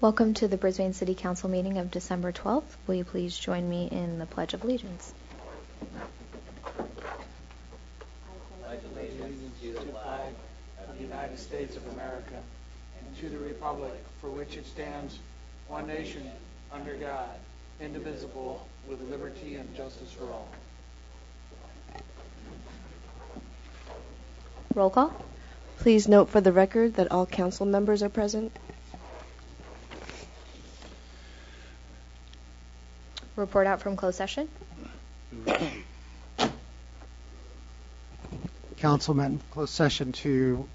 Welcome to the Brisbane City Council meeting of December 12th. Will you please join me in the Pledge of Allegiance? I pledge allegiance to the flag of the United States of America and to the republic for which it stands, one nation, under God, indivisible, with liberty and justice for all. Roll call. Please note for the record that all council members are present. Report out from closed session. Council met in closed session to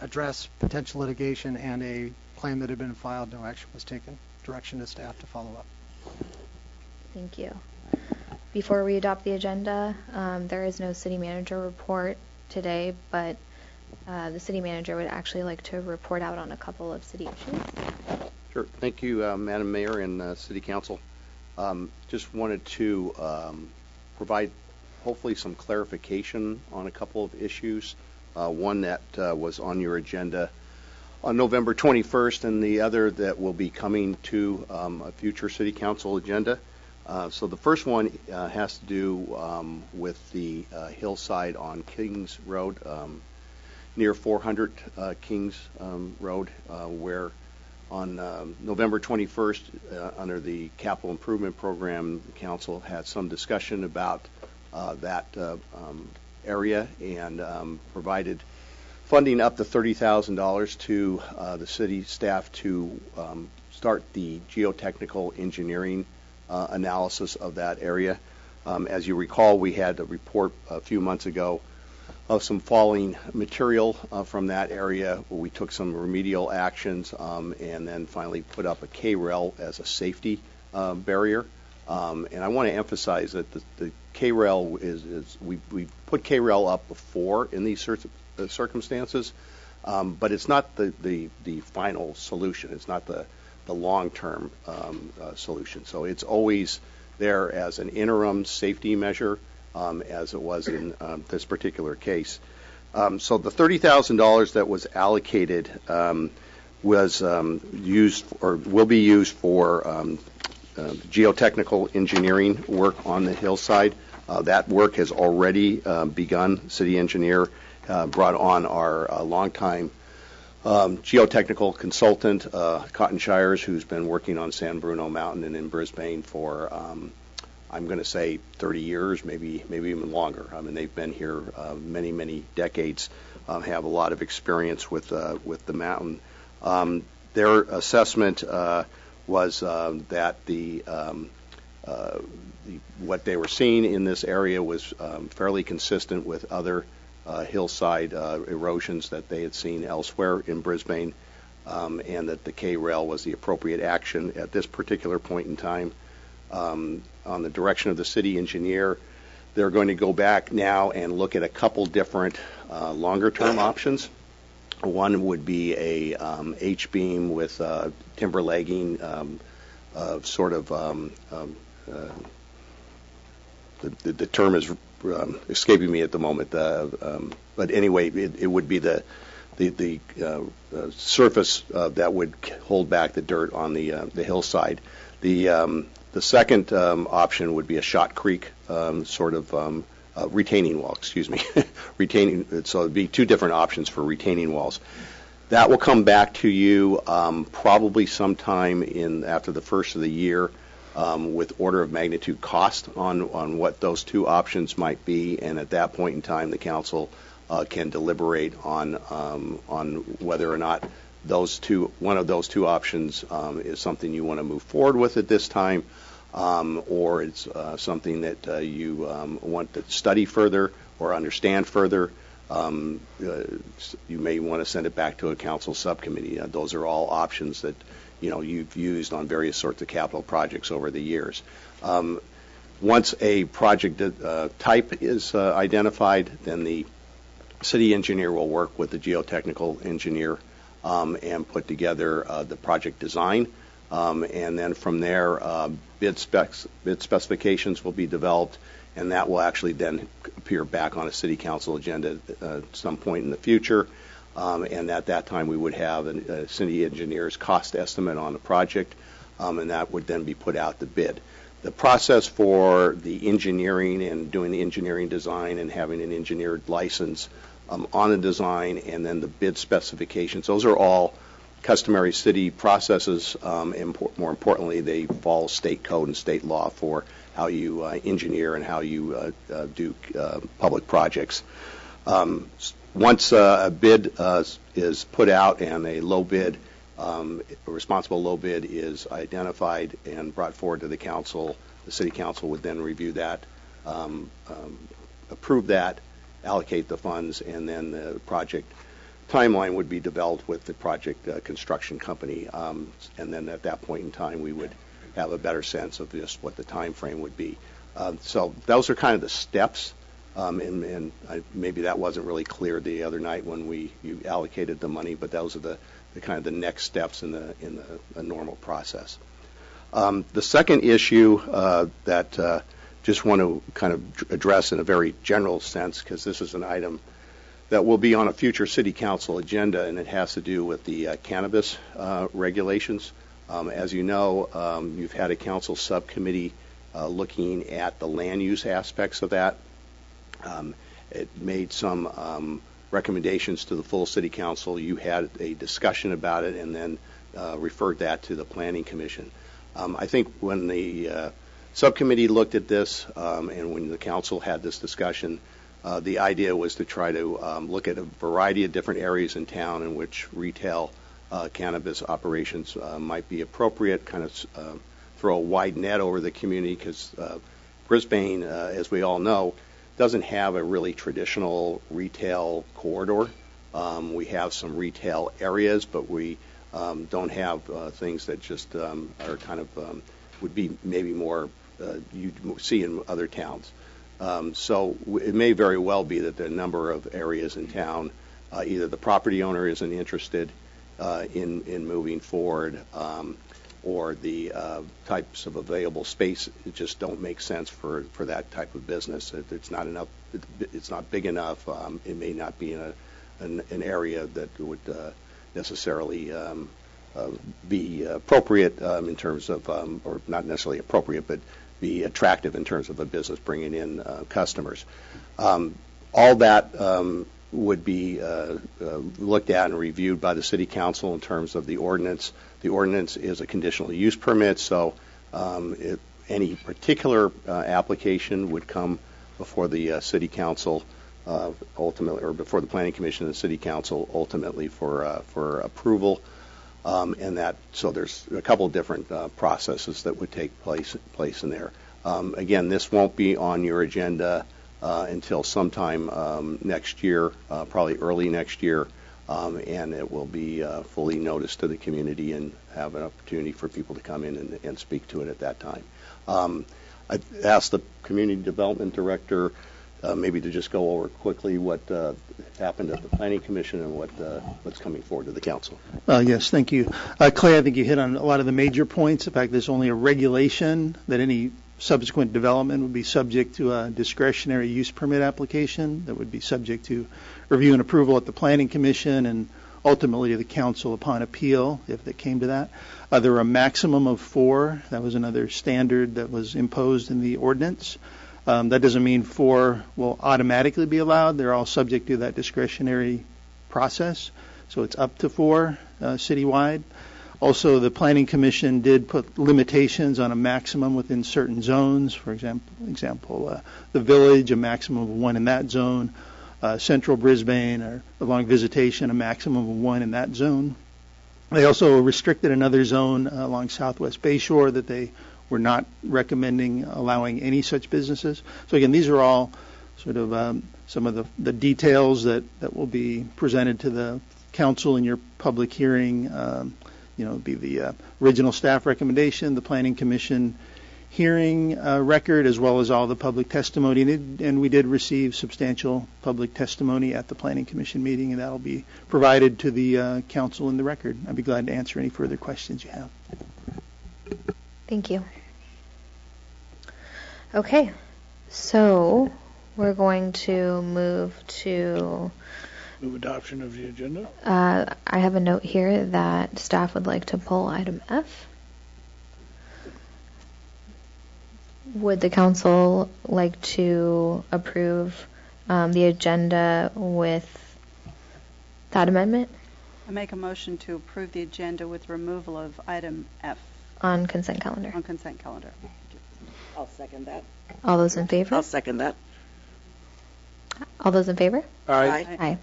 address potential litigation and a claim that had been filed. No action was taken. Direction to staff to follow up. Thank you. Before we adopt the agenda, there is no city manager report today, but the city manager would actually like to report out on a couple of city issues. Sure. Thank you, Madam Mayor and City Council. Just wanted to provide hopefully some clarification on a couple of issues. One that was on your agenda on November 21st, and the other that will be coming to a future City Council agenda. So the first one has to do with the hillside on Kings Road, near 400 Kings Road, where on November 21st, under the Capital Improvement Program, the Council had some discussion about that area and provided funding up to $30,000 to the city staff to start the geotechnical engineering analysis of that area. As you recall, we had a report a few months ago of some falling material from that area, where we took some remedial actions and then finally put up a K-rail as a safety barrier. And I want to emphasize that the K-rail is we put K-rail up before in these circumstances, but it's not the final solution. It's not the long-term solution. So it's always there as an interim safety measure, as it was in this particular case. So the $30,000 that was allocated was used or will be used for geotechnical engineering work on the hillside. That work has already begun. City engineer brought on our longtime geotechnical consultant, Cotton Shires, who's been working on San Bruno Mountain and in Brisbane for, I'm going to say 30 years, maybe even longer. I mean, they've been here many decades, have a lot of experience with the mountain. Their assessment was that what they were seeing in this area was fairly consistent with other hillside erosions that they had seen elsewhere in Brisbane, and that the K-rail was the appropriate action at this particular point in time. On the direction of the city engineer, they're going to go back now and look at a couple different longer-term options. One would be a H-beam with timber legging, sort of the term is escaping me at the moment. But anyway, it would be the surface that would hold back the dirt on the hillside. The second option would be a shot creek sort of retaining wall. Excuse me, retaining. So it'd be two different options for retaining walls. That will come back to you probably sometime after the first of the year, with order of magnitude cost on what those two options might be, and at that point in time, the council can deliberate on whether or not one of those two options is something you want to move forward with at this time, or it's something that you want to study further or understand further. You may want to send it back to a council subcommittee. Those are all options that you've used on various sorts of capital projects over the years. Once a project type is identified, then the city engineer will work with the geotechnical engineer and put together the project design. And then from there, bid specifications will be developed, and that will actually then appear back on a city council agenda at some point in the future. And at that time, we would have a city engineer's cost estimate on the project, and that would then be put out to bid. The process for the engineering and doing the engineering design and having an engineered license on the design, and then the bid specifications, those are all customary city processes, and more importantly, they follow state code and state law for how you engineer and how you do public projects. Once a bid is put out and a low bid, a responsible low bid is identified and brought forward to the council, the city council would then review that, approve that, allocate the funds, and then the project timeline would be developed with the project construction company. And then at that point in time, we would have a better sense of just what the time frame would be. So those are kind of the steps. And maybe that wasn't really clear the other night when you allocated the money, but those are the kind of the next steps in the normal process. The second issue that just want to kind of address in a very general sense, because this is an item that will be on a future city council agenda, and it has to do with the cannabis regulations. As you know, you've had a council subcommittee looking at the land use aspects of that. It made some recommendations to the full city council. You had a discussion about it and then referred that to the planning commission. I think when the subcommittee looked at this and when the council had this discussion, the idea was to try to look at a variety of different areas in town in which retail cannabis operations might be appropriate, kind of throw a wide net over the community, because Brisbane, as we all know, doesn't have a really traditional retail corridor. We have some retail areas, but we don't have things that just are kind of would be maybe more you'd see in other towns. So it may very well be that there are a number of areas in town, either the property owner isn't interested in moving forward, or the types of available space just don't make sense for that type of business. It's not enough. It's not big enough. It may not be in an area that would necessarily be appropriate in terms of, or not necessarily appropriate, but be attractive in terms of a business bringing in customers. All that would be looked at and reviewed by the city council in terms of the ordinance. The ordinance is a conditional use permit, so any particular application would come before the city council ultimately, or before the planning commission and the city council ultimately for approval. And that, so there's a couple of different processes that would take place in there. Again, this won't be on your agenda until sometime next year, probably early next year, and it will be fully noticed to the community and have an opportunity for people to come in and speak to it at that time. I asked the community development director maybe to just go over quickly what happened at the planning commission and what's coming forward to the council. Yes, thank you. Clay, I think you hit on a lot of the major points. In fact, there's only a regulation that any subsequent development would be subject to a discretionary use permit application that would be subject to review and approval at the planning commission and ultimately to the council upon appeal if it came to that. There were a maximum of 4. That was another standard that was imposed in the ordinance. That doesn't mean 4 will automatically be allowed. They're all subject to that discretionary process. So it's up to 4 citywide. Also, the Planning Commission did put limitations on a maximum within certain zones. For example, the Village, a maximum of 1 in that zone. Central Brisbane, or along Visitation, a maximum of 1 in that zone. They also restricted another zone along Southwest Bayshore that they were not recommending allowing any such businesses. So again, these are all sort of some of the details that will be presented to the council in your public hearing. It'd be the original staff recommendation, the Planning Commission hearing record, as well as all the public testimony. And we did receive substantial public testimony at the Planning Commission meeting, and that'll be provided to the council in the record. I'd be glad to answer any further questions you have. Thank you. Okay, so we're going to move adoption of the agenda. I have a note here that staff would like to pull item F. Would the council like to approve the agenda with that amendment? I make a motion to approve the agenda with removal of item F. On consent calendar. On consent calendar. I'll second that. All those in favor? I'll second that. All those in favor? Aye. Aye.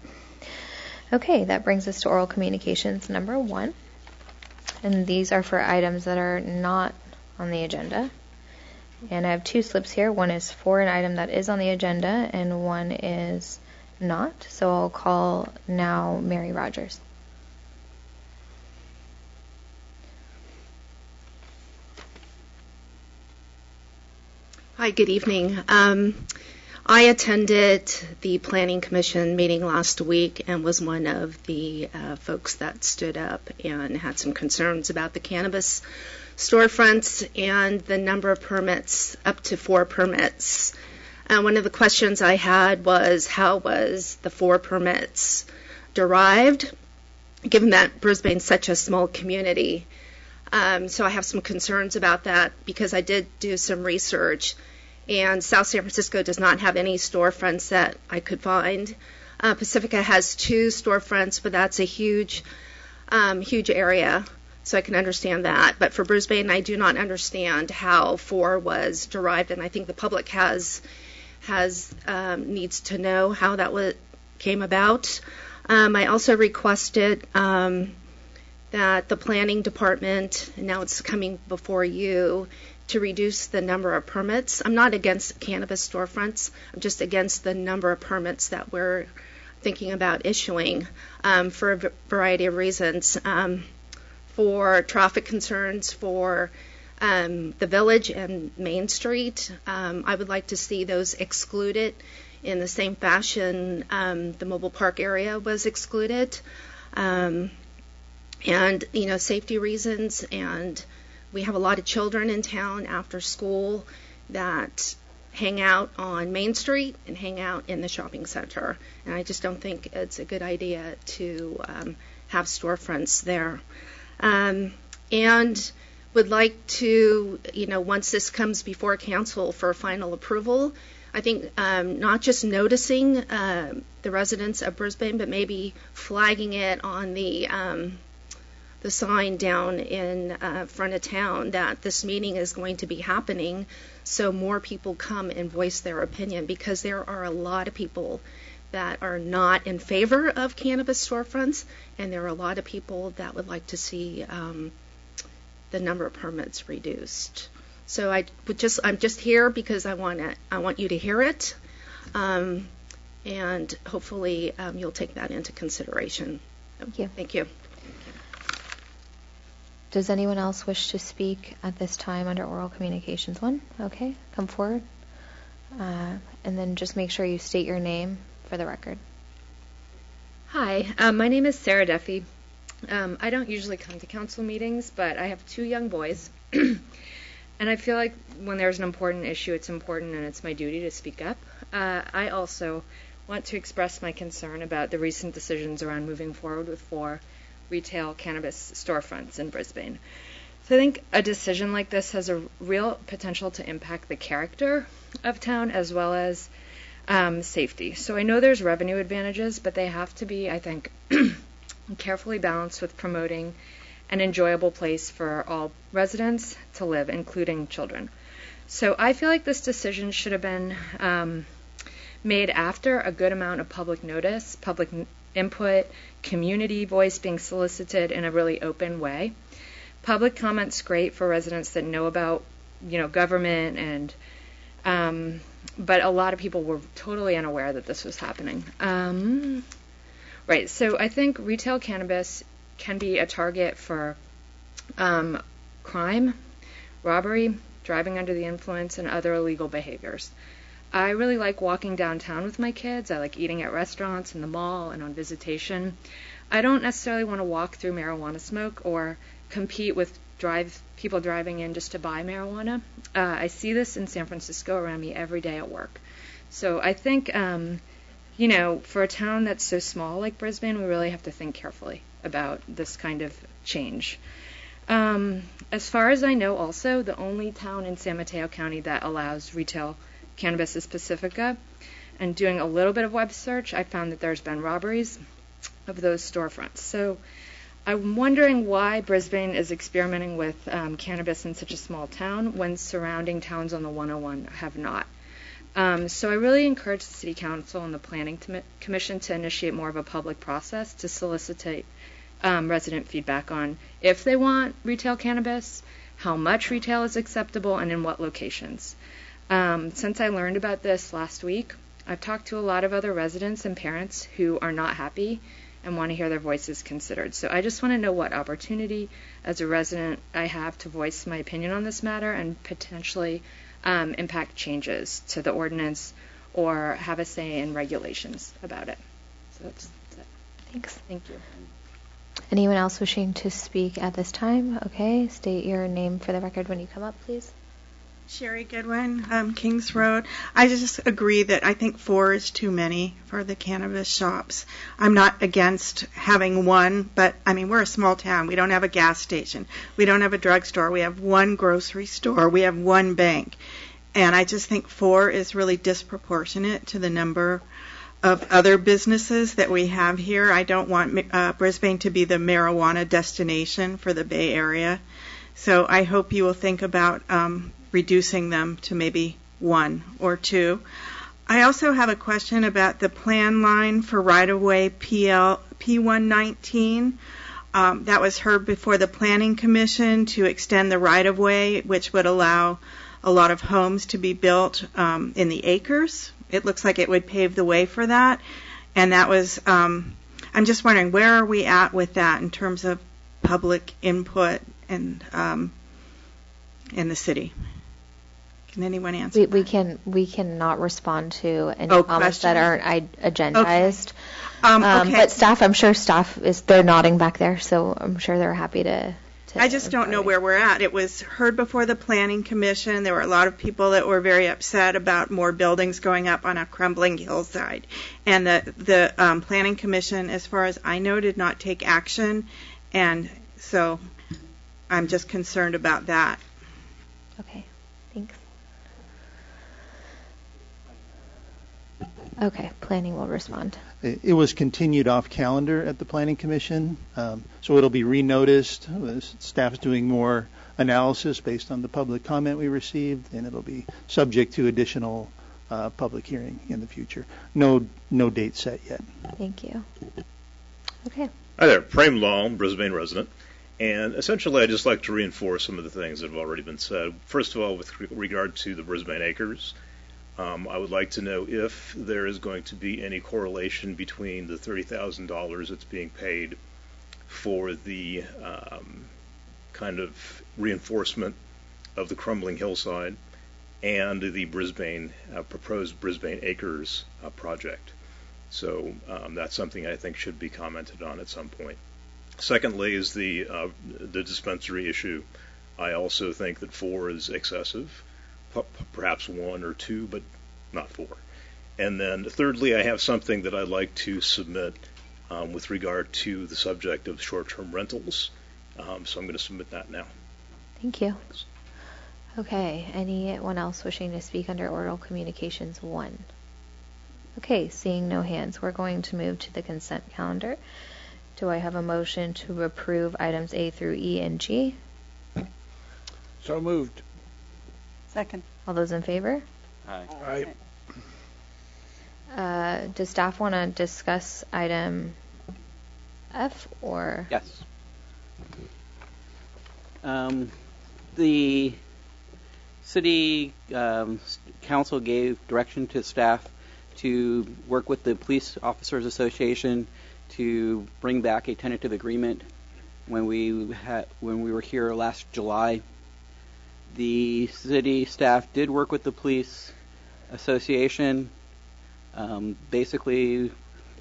Okay, that brings us to oral communications number 1. And these are for items that are not on the agenda. And I have 2 slips here. One is for an item that is on the agenda, and one is not. So I'll call now Mary Rogers. Hi, good evening. I attended the Planning Commission meeting last week and was one of the folks that stood up and had some concerns about the cannabis storefronts and the number of permits, up to 4 permits. One of the questions I had was, how was the 4 permits derived, given that Brisbane's such a small community? So I have some concerns about that because I did do some research, and South San Francisco does not have any storefronts that I could find. Pacifica has 2 storefronts, but that's a huge area, so I can understand that. But for Brisbane, I do not understand how 4 was derived, and I think the public needs to know how that came about. I also requested that the planning department, and now it's coming before you, to reduce the number of permits. I'm not against cannabis storefronts. I'm just against the number of permits that we're thinking about issuing for a variety of reasons. For traffic concerns, for the Village and Main Street, I would like to see those excluded in the same fashion the mobile park area was excluded. And, safety reasons, and we have a lot of children in town after school that hang out on Main Street and hang out in the shopping center. And I just don't think it's a good idea to have storefronts there. And would like to, once this comes before council for final approval, I think not just noticing the residents of Brisbane, but maybe flagging it on the sign down in front of town that this meeting is going to be happening, so more people come and voice their opinion, because there are a lot of people that are not in favor of cannabis storefronts, and there are a lot of people that would like to see the number of permits reduced. So I'm just here because I want you to hear it, and hopefully you'll take that into consideration. Thank you. Thank you. Does anyone else wish to speak at this time under oral communications 1? Okay, come forward. And then just make sure you state your name for the record. Hi, my name is Sarah Duffy. I don't usually come to council meetings, but I have 2 young boys. And I feel like when there's an important issue, it's important and it's my duty to speak up. I also want to express my concern about the recent decisions around moving forward with 4 retail cannabis storefronts in Brisbane. So I think a decision like this has a real potential to impact the character of town as well as safety. So I know there's revenue advantages, but they have to be, I think, carefully balanced with promoting an enjoyable place for all residents to live, including children. So I feel like this decision should have been made after a good amount of public notice, public input, community voice being solicited in a really open way. Public comment's great for residents that know about, government, and but a lot of people were totally unaware that this was happening. Right, so I think retail cannabis can be a target for crime, robbery, driving under the influence, and other illegal behaviors. I really like walking downtown with my kids. I like eating at restaurants, in the mall, and on visitation. I don't necessarily want to walk through marijuana smoke or compete with people driving in just to buy marijuana. I see this in San Francisco around me every day at work. So I think, for a town that's so small like Brisbane, we really have to think carefully about this kind of change. As far as I know, also, the only town in San Mateo County that allows retail cannabis is Pacifica. And doing a little bit of web search, I found that there's been robberies of those storefronts. So I'm wondering why Brisbane is experimenting with cannabis in such a small town when surrounding towns on the 101 have not. So I really encourage the City Council and the Planning Commission to initiate more of a public process to solicit resident feedback on if they want retail cannabis, how much retail is acceptable, and in what locations. Since I learned about this last week, I've talked to a lot of other residents and parents who are not happy and want to hear their voices considered. So I just want to know what opportunity as a resident I have to voice my opinion on this matter and potentially impact changes to the ordinance or have a say in regulations about it. So that's it. Thanks. Thank you. Anyone else wishing to speak at this time? Okay, state your name for the record when you come up, please. Sherry Goodwin, Kings Road. I just agree that I think 4 is too many for the cannabis shops. I'm not against having one, but I mean, we're a small town. We don't have a gas station. We don't have a drugstore. We have one grocery store. We have one bank. And I just think 4 is really disproportionate to the number of other businesses that we have here. I don't want Brisbane to be the marijuana destination for the Bay Area. So I hope you will think about reducing them to maybe 1 or 2. I also have a question about the plan line for right-of-way P119. That was heard before the Planning Commission to extend the right-of-way, which would allow a lot of homes to be built in the acres. It looks like it would pave the way for that. And that was, I'm just wondering, where are we at with that in terms of public input and in the city? Can anyone answer? We cannot respond to any comments that aren't agendized. Okay. But staff, I'm sure they're nodding back there, so I'm sure they're happy to I just don't know where we're at. It was heard before the Planning Commission. There were a lot of people that were very upset about more buildings going up on a crumbling hillside. And the Planning Commission, as far as I know, did not take action. And so I'm just concerned about that. Okay, thanks. Okay, planning will respond. It was continued off calendar at the Planning Commission, so it'll be renoticed. Staff's doing more analysis based on the public comment we received, and it'll be subject to additional public hearing in the future. No date set yet. Thank you. Okay. Hi there, Prem Lal, Brisbane resident. And essentially, I'd just like to reinforce some of the things that have already been said. First of all, with regard to the Brisbane acres, I would like to know if there is going to be any correlation between the $30,000 that's being paid for the kind of reinforcement of the crumbling hillside and the proposed Brisbane Acres project. So that's something I think should be commented on at some point. Secondly is the dispensary issue. I also think that 4 is excessive. Perhaps 1 or 2, but not 4. And then thirdly, I have something that I'd like to submit with regard to the subject of short-term rentals. So I'm going to submit that now. Thank you. Okay, anyone else wishing to speak under Oral Communications 1? Okay, seeing no hands, we're going to move to the consent calendar. Do I have a motion to approve items A through E and G? So moved. Second. All those in favor? Aye. Does staff want to discuss item F or? Yes. The city council gave direction to staff to work with the Police Officers Association to bring back a tentative agreement when we were here last July. The city staff did work with the police association, basically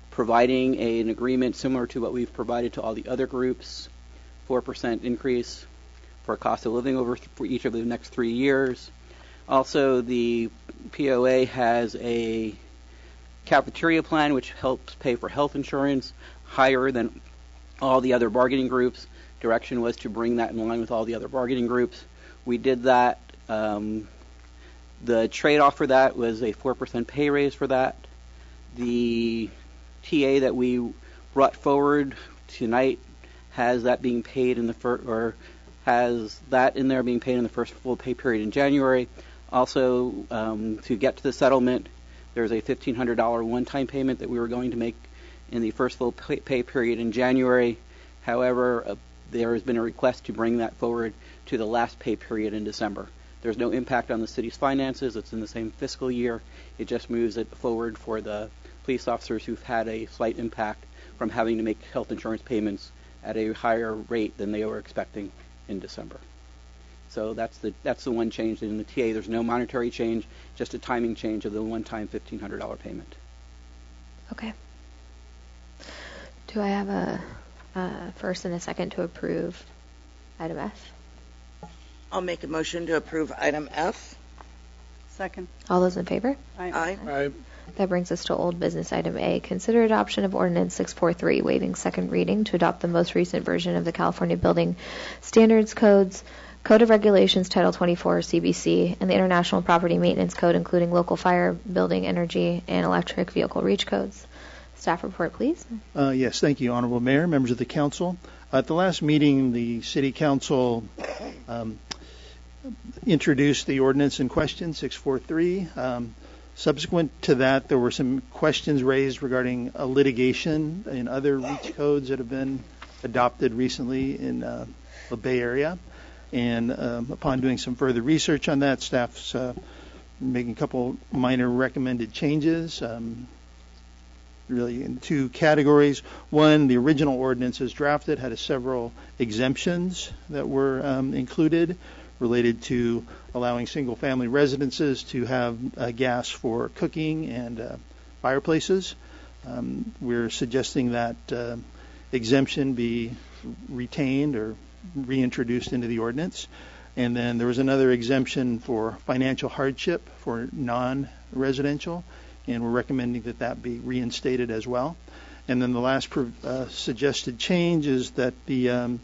providing an agreement similar to what we've provided to all the other groups, 4% increase for cost of living for each of the next 3 years. Also, the POA has a cafeteria plan which helps pay for health insurance higher than all the other bargaining groups. Direction was to bring that in line with all the other bargaining groups. We did that. The trade-off for that was a 4% pay raise for that. The TA that we brought forward tonight has that being paid in the has that in there being paid in the first full pay period in January. Also, to get to the settlement, there's a $1,500 one-time payment that we were going to make in the first full pay period in January. However, there has been a request to bring that forward to the last pay period in December. There's no impact on the city's finances. It's in the same fiscal year. It just moves it forward for the police officers who've had a slight impact from having to make health insurance payments at a higher rate than they were expecting in December. So that's the one change in the TA. There's no monetary change, just a timing change of the one-time $1,500 payment. Okay. Do I have a first and a second to approve item F. I'll make a motion to approve item F. Second. All those in favor? Aye. Aye. That brings us to old business item A. Consider adoption of ordinance 643, waiving second reading to adopt the most recent version of the California Building Standards Codes, Code of Regulations Title 24 CBC, and the International Property Maintenance Code, including local fire, building, energy, and electric vehicle reach codes. Staff report, please. Yes, thank you, Honorable Mayor, members of the council. At the last meeting, the City Council introduced the ordinance in question, 643. Subsequent to that, there were some questions raised regarding litigation in other reach codes that have been adopted recently in the Bay Area. And upon doing some further research on that, staff's making a couple minor recommended changes, really in two categories. One, the original ordinance as drafted had several exemptions that were included related to allowing single-family residences to have gas for cooking and fireplaces. We're suggesting that exemption be retained or reintroduced into the ordinance. And then there was another exemption for financial hardship for non-residential, and we're recommending that that be reinstated as well. And then the last suggested change is that the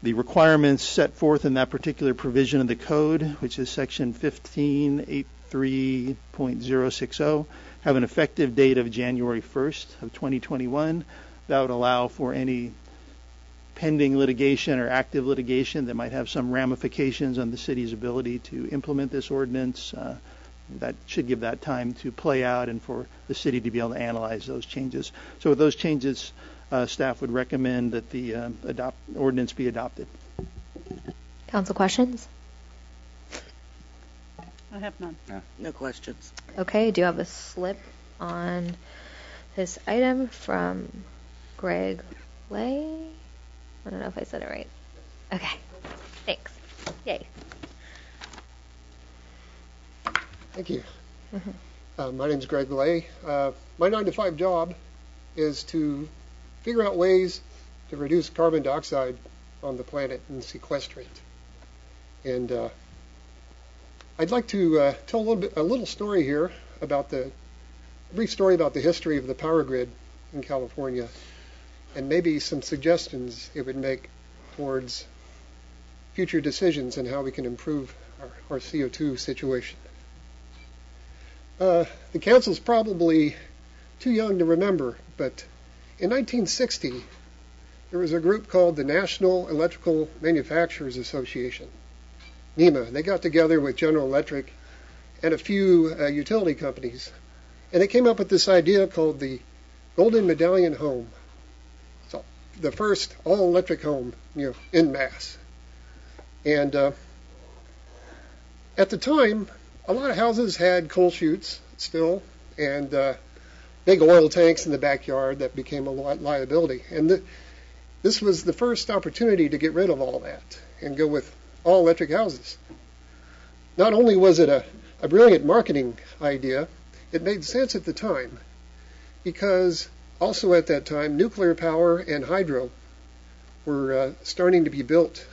requirements set forth in that particular provision of the code, which is section 1583.060, have an effective date of January 1st of 2021. That would allow for any pending litigation or active litigation that might have some ramifications on the city's ability to implement this ordinance. That should give that time to play out and for the city to be able to analyze those changes. So with those changes, staff would recommend that the ordinance be adopted. Council questions? I have none. No questions. Okay, do you have a slip on this item from Greg Lay? I don't know if I said it right. Okay, thanks. Yay. Thank you. My name is Greg Lay. My 9-to-5 job is to figure out ways to reduce carbon dioxide on the planet and sequester it. And I'd like to tell a little story here about a brief story about the history of the power grid in California, and maybe some suggestions it would make towards future decisions and how we can improve our CO2 situation. The council's probably too young to remember, but in 1960, there was a group called the National Electrical Manufacturers Association, NEMA. They got together with General Electric and a few utility companies, and they came up with this idea called the Golden Medallion Home. So the first all-electric home, en masse. And at the time, a lot of houses had coal chutes still, and big oil tanks in the backyard that became a liability. And this was the first opportunity to get rid of all that and go with all-electric houses. Not only was it a brilliant marketing idea, it made sense at the time, because also at that time, nuclear power and hydro were starting to be built.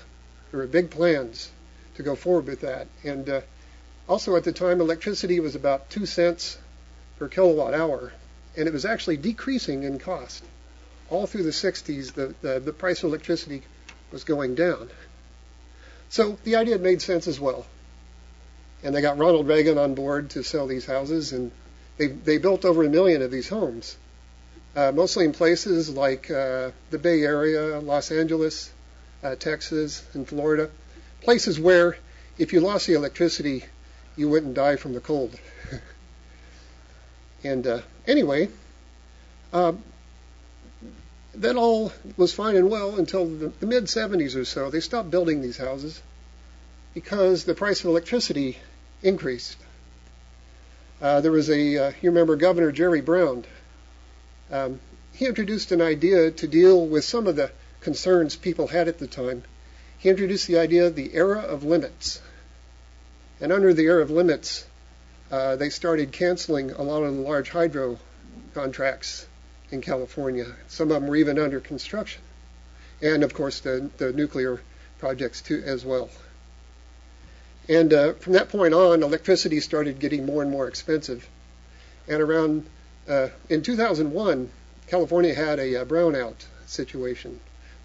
There were big plans to go forward with that. And also at the time, electricity was about 2 cents per kilowatt hour, and it was actually decreasing in cost. All through the 60s, the price of electricity was going down. So the idea made sense as well. And they got Ronald Reagan on board to sell these houses, and they built over 1 million of these homes, mostly in places like the Bay Area, Los Angeles, Texas, and Florida, places where if you lost the electricity, you wouldn't die from the cold. And anyway, that all was fine and well until the mid-70s or so. They stopped building these houses because the price of electricity increased. There was you remember Governor Jerry Brown. He introduced an idea to deal with some of the concerns people had at the time. He introduced the idea of the era of limits. And under the era of limits, they started canceling a lot of the large hydro contracts in California. Some of them were even under construction. And, of course, the nuclear projects, too, as well. And from that point on, electricity started getting more and more expensive. And around, in 2001, California had a brownout situation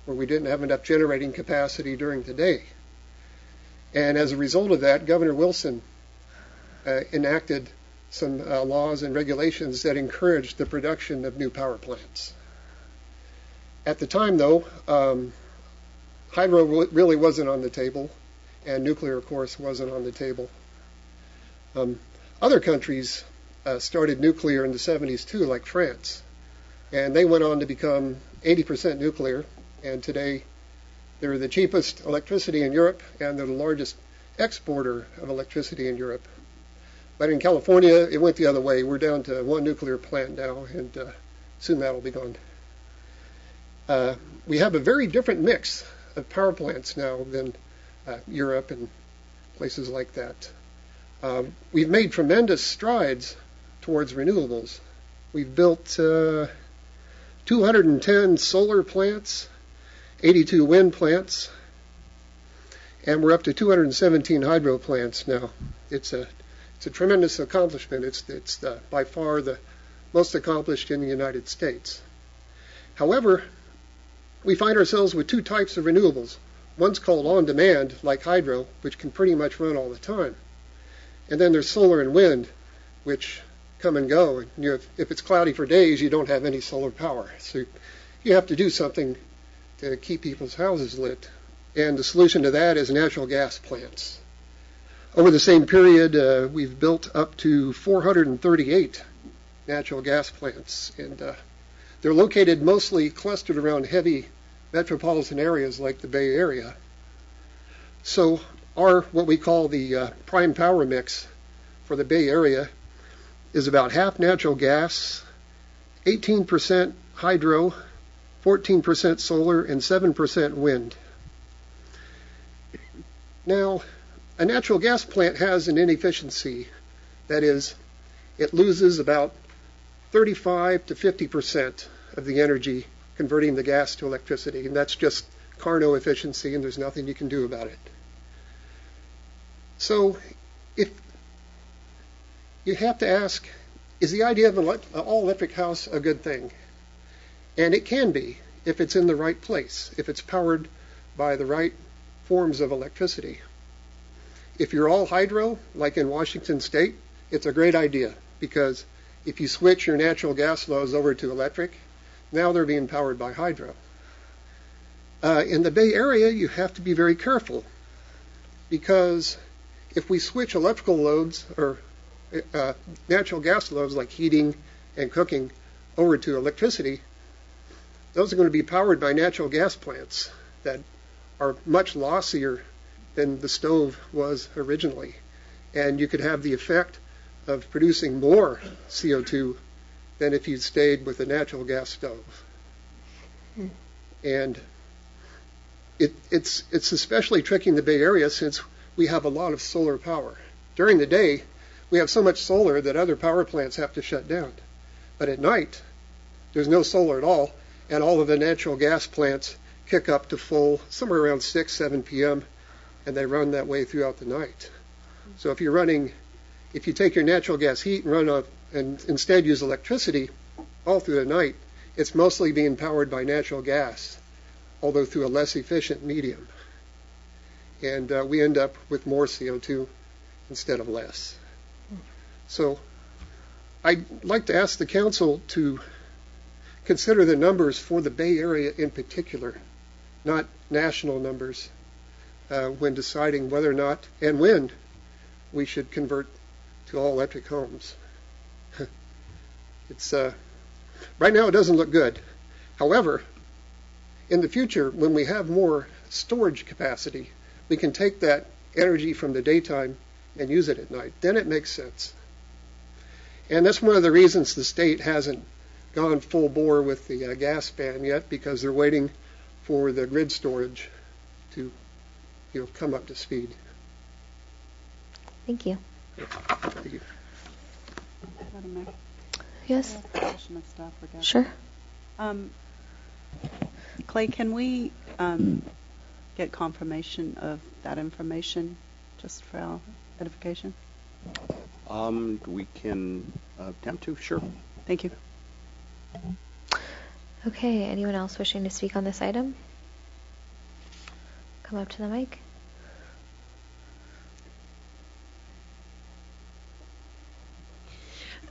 where we didn't have enough generating capacity during the day. And as a result of that, Governor Wilson enacted some laws and regulations that encouraged the production of new power plants. At the time, though, hydro really wasn't on the table, and nuclear, of course, wasn't on the table. Other countries started nuclear in the 70s, too, like France. And they went on to become 80% nuclear, and today they're the cheapest electricity in Europe, and they're the largest exporter of electricity in Europe. But in California, it went the other way. We're down to one nuclear plant now, and soon that'll be gone. We have a very different mix of power plants now than Europe and places like that. We've made tremendous strides towards renewables. We've built 210 solar plants, 82 wind plants, and we're up to 217 hydro plants now. It's a tremendous accomplishment. It's by far the most accomplished in the United States. However, we find ourselves with two types of renewables. One's called on-demand, like hydro, which can pretty much run all the time. And then there's solar and wind, which come and go. And if it's cloudy for days, you don't have any solar power. So you have to do something to keep people's houses lit. And the solution to that is natural gas plants. Over the same period, we've built up to 438 natural gas plants. And they're located mostly clustered around heavy metropolitan areas like the Bay Area. So our, what we call the prime power mix for the Bay Area is about half natural gas, 18% hydro, 14% solar, and 7% wind. Now, a natural gas plant has an inefficiency. That is, it loses about 35 to 50% of the energy converting the gas to electricity, and that's just Carnot efficiency, and there's nothing you can do about it. So if you have to ask, is the idea of an all-electric house a good thing? And it can be if it's in the right place, if it's powered by the right forms of electricity. If you're all hydro, like in Washington State, it's a great idea, because if you switch your natural gas loads over to electric, now they're being powered by hydro. In the Bay Area, you have to be very careful, because if we switch electrical loads or natural gas loads like heating and cooking over to electricity, those are going to be powered by natural gas plants that are much lossier than the stove was originally. And you could have the effect of producing more CO2 than if you'd stayed with a natural gas stove. And it's especially tricky in the Bay Area since we have a lot of solar power. During the day, we have so much solar that other power plants have to shut down. But at night, there's no solar at all, and all of the natural gas plants kick up to full somewhere around 6, 7 p.m., and they run that way throughout the night. So if you take your natural gas heat and run up and instead use electricity all through the night, it's mostly being powered by natural gas, although through a less efficient medium. And we end up with more CO2 instead of less. So I'd like to ask the council to consider the numbers for the Bay Area in particular, not national numbers, when deciding whether or not and when we should convert to all electric homes. It's right now it doesn't look good. However, in the future, when we have more storage capacity, we can take that energy from the daytime and use it at night. Then it makes sense. And that's one of the reasons the state hasn't gone full bore with the gas ban yet, because they're waiting for the grid storage to come up to speed. Thank you. Thank you. Yes? Sure. Clay, can we get confirmation of that information just for our edification? We can attempt to, sure. Thank you. Okay, anyone else wishing to speak on this item? Come up to the mic.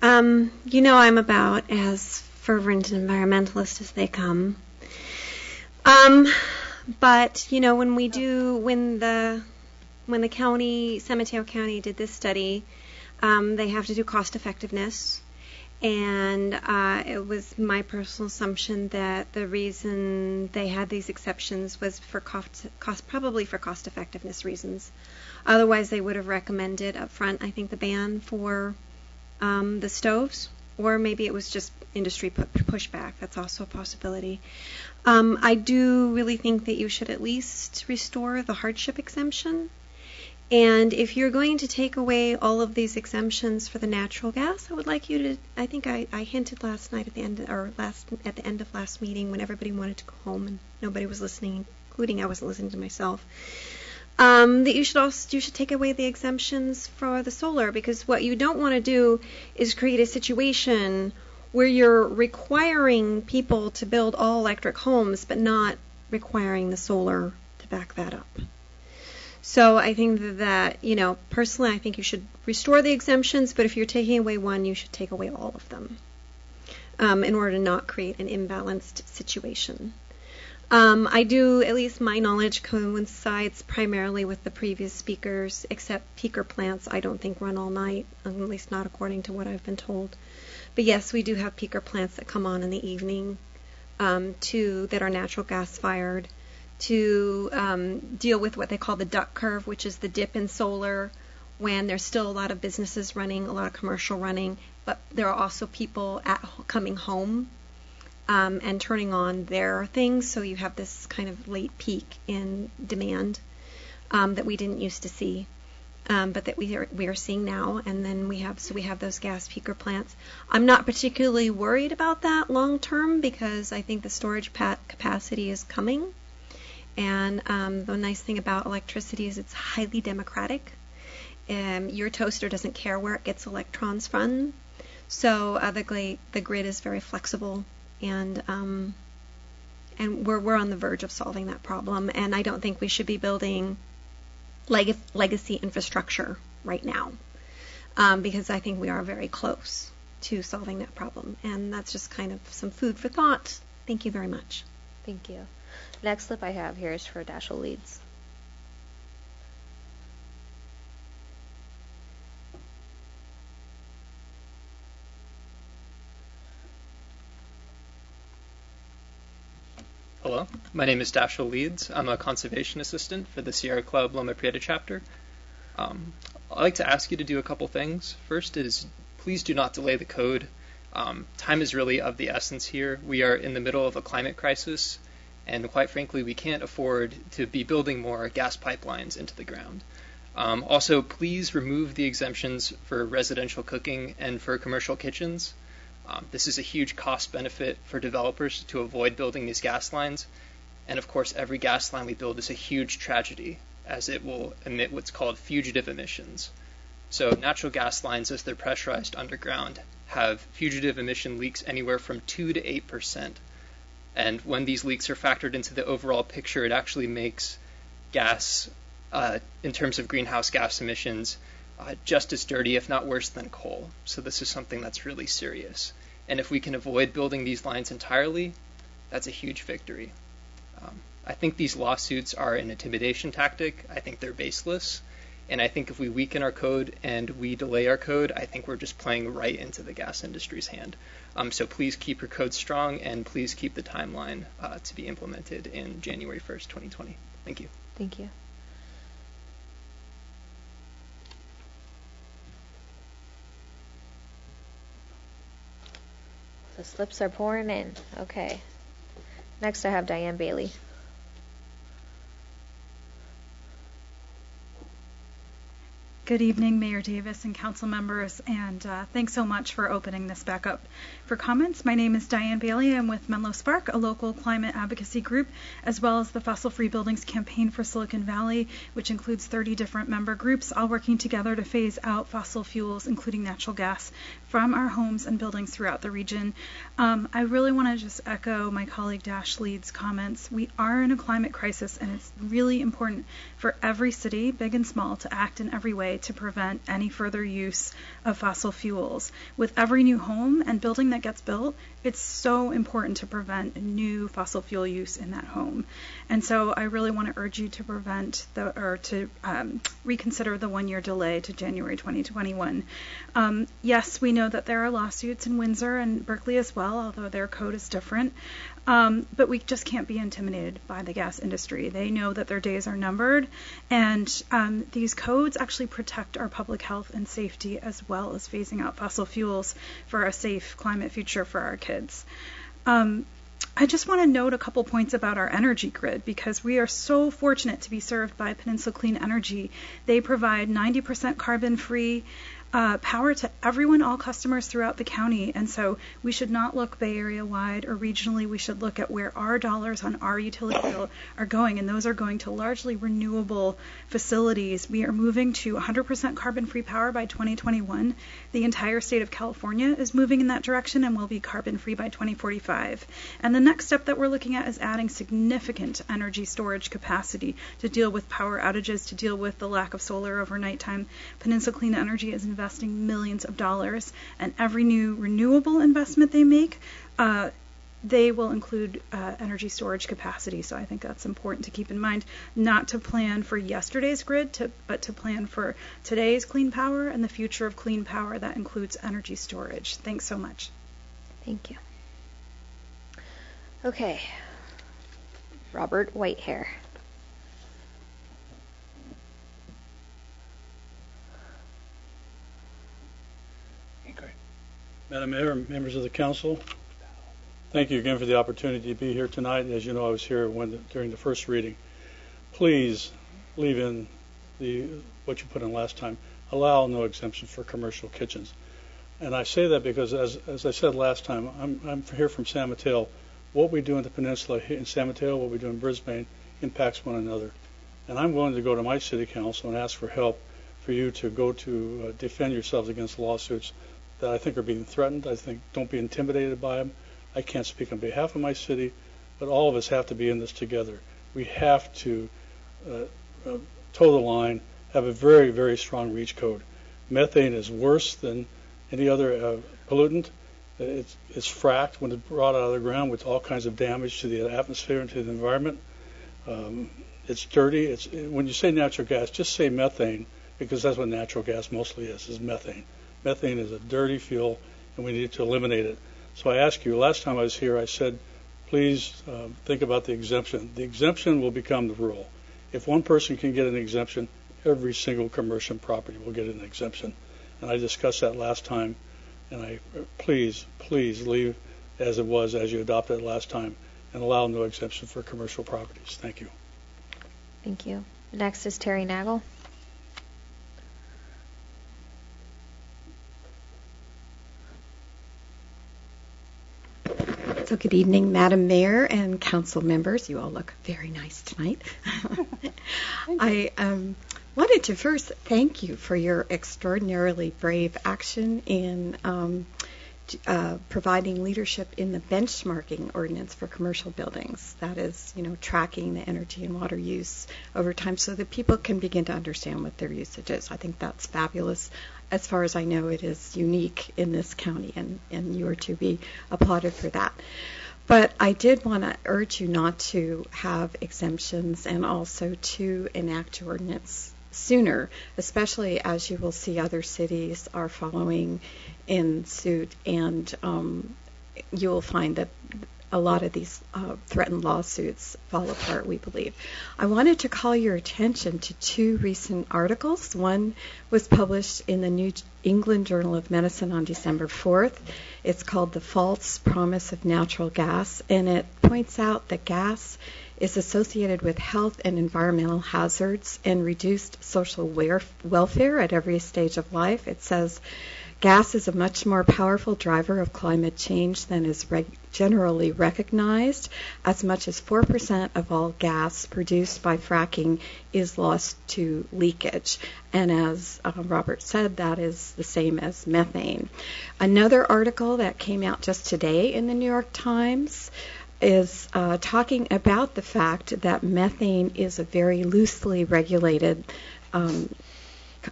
I'm about as fervent an environmentalist as they come. But when the county, San Mateo County, did this study, they have to do cost effectiveness, and it was my personal assumption that the reason they had these exceptions was for probably for cost effectiveness reasons. Otherwise, they would have recommended up front, I think, the ban for the stoves, or maybe it was just industry pushback. That's also a possibility. I do really think that you should at least restore the hardship exemption. And if you're going to take away all of these exemptions for the natural gas, I would like you to, I think I hinted last night at the end of last meeting when everybody wanted to go home and nobody was listening, including I wasn't listening to myself, that you should take away the exemptions for the solar, because what you don't want to do is create a situation where you're requiring people to build all electric homes but not requiring the solar to back that up. So I think that, personally, I think you should restore the exemptions, but if you're taking away one, you should take away all of them in order to not create an imbalanced situation. I do, at least my knowledge coincides primarily with the previous speakers, except peaker plants I don't think run all night, at least not according to what I've been told. But yes, we do have peaker plants that come on in the evening that are natural gas fired, to deal with what they call the duck curve, which is the dip in solar when there's still a lot of businesses running, a lot of commercial running, but there are also people coming home and turning on their things, so you have this kind of late peak in demand that we didn't used to see, but that we are seeing now. And then we have those gas peaker plants. I'm not particularly worried about that long term because I think the storage capacity is coming. And the nice thing about electricity is it's highly democratic. Your toaster doesn't care where it gets electrons from. So the grid is very flexible, and we're on the verge of solving that problem. And I don't think we should be building legacy infrastructure right now, because I think we are very close to solving that problem. And that's just kind of some food for thought. Thank you very much. Thank you. Next slip I have here is for Dashiell Leeds. Hello, my name is Dashiell Leeds. I'm a conservation assistant for the Sierra Club Loma Prieta chapter. I'd like to ask you to do a couple things. First is, please do not delay the code. Time is really of the essence here. We are in the middle of a climate crisis, and quite frankly, we can't afford to be building more gas pipelines into the ground. Also, please remove the exemptions for residential cooking and for commercial kitchens. This is a huge cost benefit for developers to avoid building these gas lines. And of course, every gas line we build is a huge tragedy, as it will emit what's called fugitive emissions. So natural gas lines, as they're pressurized underground, have fugitive emission leaks anywhere from 2 to 8%. And when these leaks are factored into the overall picture, it actually makes gas, in terms of greenhouse gas emissions, just as dirty, if not worse, than coal. So this is something that's really serious. And if we can avoid building these lines entirely, that's a huge victory. I think these lawsuits are an intimidation tactic. I think they're baseless. And I think if we weaken our code and we delay our code, I think we're just playing right into the gas industry's hand. So please keep your code strong, and please keep the timeline to be implemented in January 1st, 2020. Thank you. Thank you. The slips are pouring in. Okay. Next I have Diane Bailey. Good evening, Mayor Davis and council members, and thanks so much for opening this back up for comments. My name is Diane Bailey. I'm with Menlo Spark, a local climate advocacy group, as well as the Fossil Free Buildings Campaign for Silicon Valley, which includes 30 different member groups, all working together to phase out fossil fuels, including natural gas, from our homes and buildings throughout the region. I really want to just echo my colleague Dash Leeds' comments. We are in a climate crisis, and it's really important for every city, big and small, to act in every way to prevent any further use of fossil fuels. With every new home and building that gets built, it's so important to prevent new fossil fuel use in that home. And so I really want to urge you to reconsider the 1-year delay to January 2021. Yes, we know that there are lawsuits in Windsor and Berkeley as well, although their code is different. But we just can't be intimidated by the gas industry. They know that their days are numbered, and these codes actually protect our public health and safety, as well as phasing out fossil fuels for a safe climate future for our kids. I just want to note a couple points about our energy grid, because we are so fortunate to be served by Peninsula Clean Energy. They provide 90% carbon-free power to everyone, all customers throughout the county. And so we should not look Bay Area wide or regionally. We should look at where our dollars on our utility bill are going, and those are going to largely renewable facilities. We are moving to 100% carbon-free power by 2021. The entire state of California is moving in that direction and will be carbon-free by 2045. And the next step that we're looking at is adding significant energy storage capacity to deal with power outages, to deal with the lack of solar over nighttime. Peninsula Clean Energy is investing millions of dollars, and every new renewable investment they make, they will include energy storage capacity. So I think that's important to keep in mind, not to plan for yesterday's grid, but to plan for today's clean power and the future of clean power that includes energy storage. Thanks so much. Thank you. Okay. Robert Whitehair. Madam Mayor, members of the council, thank you again for the opportunity to be here tonight. As you know, I was here during the first reading. Please leave in what you put in last time. Allow no exemption for commercial kitchens. And I say that because, as I said last time, I'm here from San Mateo. What we do in the peninsula in San Mateo, what we do in Brisbane, impacts one another. And I'm willing to go to my city council and ask for help for you to go to defend yourselves against lawsuits that I think are being threatened. I think don't be intimidated by them. I can't speak on behalf of my city, but all of us have to be in this together. We have to toe the line, have a very, very strong REACH code. Methane is worse than any other pollutant. It's fracked when it's brought out of the ground with all kinds of damage to the atmosphere and to the environment. It's dirty. When you say natural gas, just say methane, because that's what natural gas mostly is methane. Methane is a dirty fuel, and we need to eliminate it. So I ask you, last time I was here, I said, please think about the exemption. The exemption will become the rule. If one person can get an exemption, every single commercial property will get an exemption. And I discussed that last time, and please leave as it was, as you adopted it last time, and allow no exemption for commercial properties. Thank you. Thank you. Next is Terry Nagel. So good evening, Madam Mayor and council members. You all look very nice tonight. I wanted to first thank you for your extraordinarily brave action in providing leadership in the benchmarking ordinance for commercial buildings. That is, tracking the energy and water use over time so that people can begin to understand what their usage is. I think that's fabulous. As far as I know, it is unique in this county, and you are to be applauded for that. But I did want to urge you not to have exemptions and also to enact your ordinance sooner, especially as you will see other cities are following in suit, and you will find that a lot of these threatened lawsuits fall apart, we believe. I wanted to call your attention to two recent articles. One was published in the New England Journal of Medicine on December 4th. It's called The False Promise of Natural Gas, and it points out that gas is associated with health and environmental hazards and reduced social welfare at every stage of life. It says gas is a much more powerful driver of climate change than is generally recognized. As much as 4% of all gas produced by fracking is lost to leakage. And as Robert said, that is the same as methane. Another article that came out just today in the New York Times is talking about the fact that methane is a very loosely regulated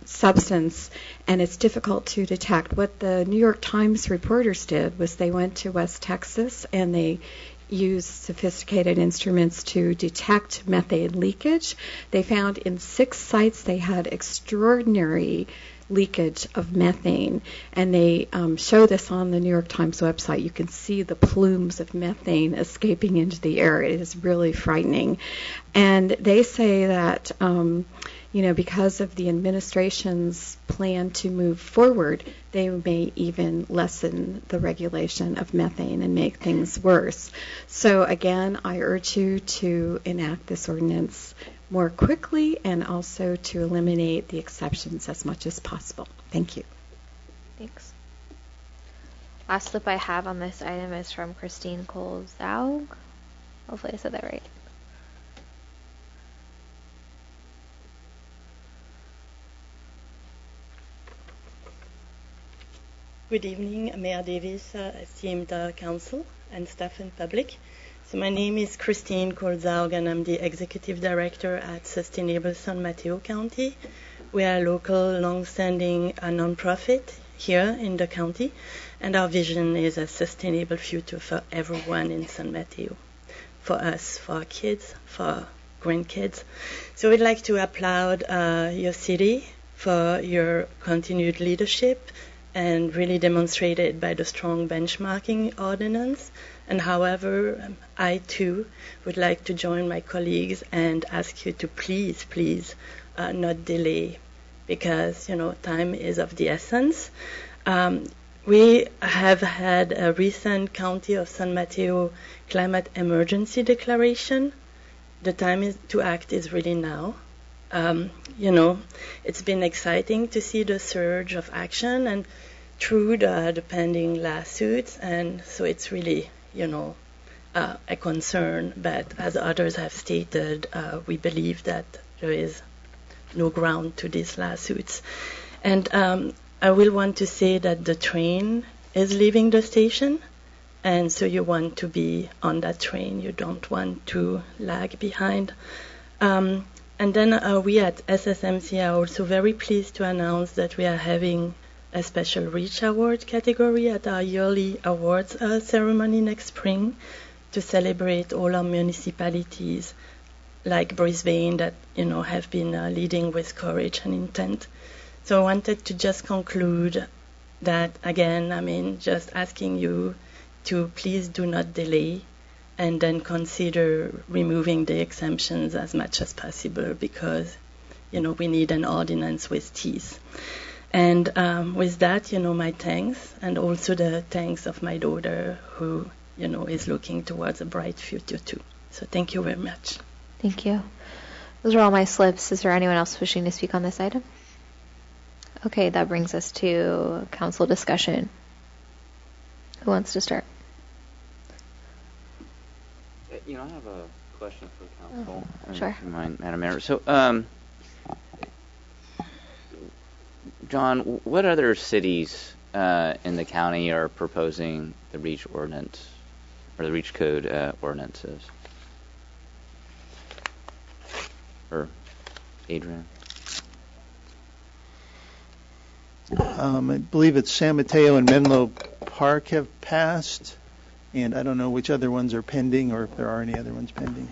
substance, and it's difficult to detect. What the New York Times reporters did was they went to West Texas and they used sophisticated instruments to detect methane leakage. They found in 6 sites they had extraordinary leakage of methane, and they show this on the New York Times website. You can see the plumes of methane escaping into the air. It is really frightening. And they say that because of the administration's plan to move forward, they may even lessen the regulation of methane and make things worse. So again, I urge you to enact this ordinance more quickly and also to eliminate the exceptions as much as possible. Thank you. Thanks. Last slip I have on this item is from Christine Cole-Zaug. Hopefully I said that right. Good evening, Mayor Davis, esteemed council and staff and public. So my name is Christine Cole-Zaug, and I'm the Executive Director at Sustainable San Mateo County. We are a local, long-standing nonprofit here in the county, and our vision is a sustainable future for everyone in San Mateo, for us, for our kids, for our grandkids. So we'd like to applaud your city for your continued leadership, and really demonstrated by the strong benchmarking ordinance. And however, I too would like to join my colleagues and ask you to please not delay, because time is of the essence. We have had a recent County of San Mateo climate emergency declaration. The time to act is really now. It's been exciting to see the surge of action and through the pending lawsuits, and so it's really, a concern. But as others have stated, we believe that there is no ground to these lawsuits. And I will want to say that the train is leaving the station, and so you want to be on that train. You don't want to lag behind. And then we at SSMC are also very pleased to announce that we are having a special Reach Award category at our yearly awards ceremony next spring to celebrate all our municipalities like Brisbane that, have been leading with courage and intent. So I wanted to just conclude that, again, just asking you to please do not delay, and then consider removing the exemptions as much as possible, because, we need an ordinance with teeth. And with that, my thanks, and also the thanks of my daughter who, is looking towards a bright future too. So thank you very much. Thank you. Those are all my slips. Is there anyone else wishing to speak on this item? Okay, that brings us to council discussion. Who wants to start? I have a question for council. Sure. If you mind, Madam Mayor. So, John, what other cities in the county are proposing the REACH ordinance or the REACH code ordinances? Or Adrian? I believe it's San Mateo and Menlo Park have passed, and I don't know which other ones are pending, or if there are any other ones pending.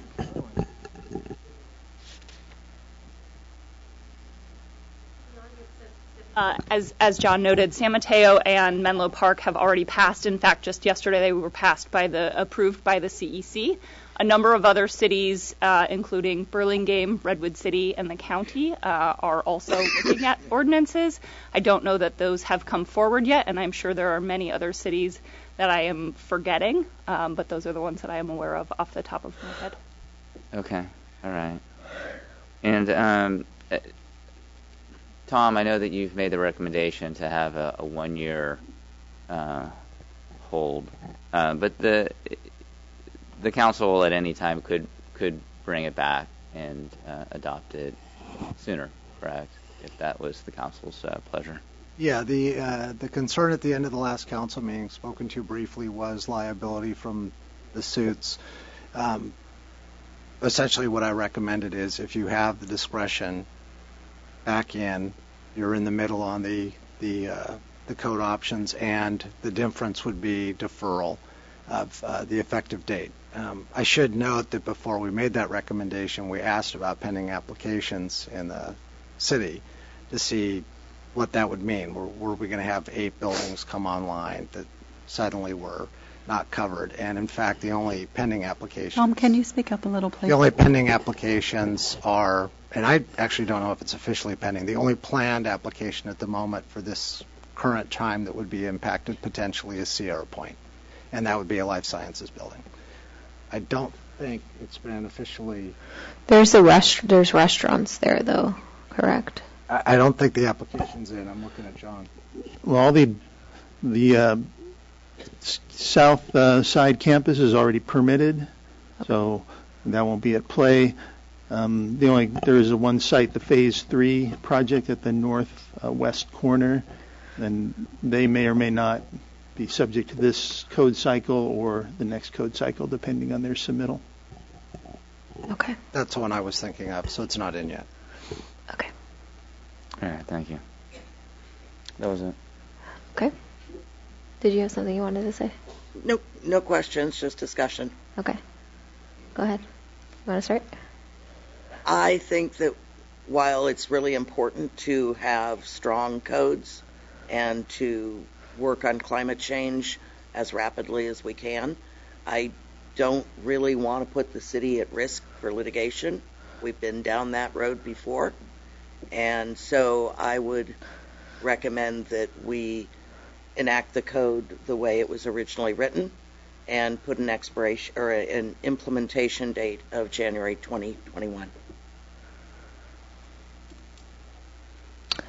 As John noted, San Mateo and Menlo Park have already passed. In fact, just yesterday they were approved by the CEC. A number of other cities, including Burlingame, Redwood City, and the county, are also looking at ordinances. I don't know that those have come forward yet, and I'm sure there are many other cities that I am forgetting, but those are the ones that I am aware of off the top of my head. Okay, all right. And Tom, I know that you've made the recommendation to have a 1-year hold, but the council at any time could bring it back and adopt it sooner, correct? If that was the council's pleasure. Yeah, the concern at the end of the last council meeting, spoken to briefly, was liability from the suits. Essentially, what I recommended is if you have the discretion back in, you're in the middle on the code options, and the difference would be deferral of the effective date. I should note that before we made that recommendation, we asked about pending applications in the city to see what that would mean. Were we going to have 8 buildings come online that suddenly were not covered? And in fact, the only pending applications... Tom, can you speak up a little, please? The only pending applications are, and I actually don't know if it's officially pending, the only planned application at the moment for this current time that would be impacted potentially is Sierra Point, and that would be a life sciences building. I don't think it's been officially... There's restaurants there, though, correct? I don't think the application's in. I'm looking at John. Well, the south side campus is already permitted, so that won't be at play. There is one site, the Phase 3 project at the northwest corner, and they may or may not be subject to this code cycle or the next code cycle, depending on their submittal. Okay. That's the one I was thinking of, so it's not in yet. Okay. All right, thank you. That was it. Okay. Did you have something you wanted to say? Nope, no questions, just discussion. Okay. Go ahead. You want to start? I think that while it's really important to have strong codes and to work on climate change as rapidly as we can, I don't really want to put the city at risk for litigation. We've been down that road before, and so I would recommend that we enact the code the way it was originally written and put an expiration or an implementation date of January 2021.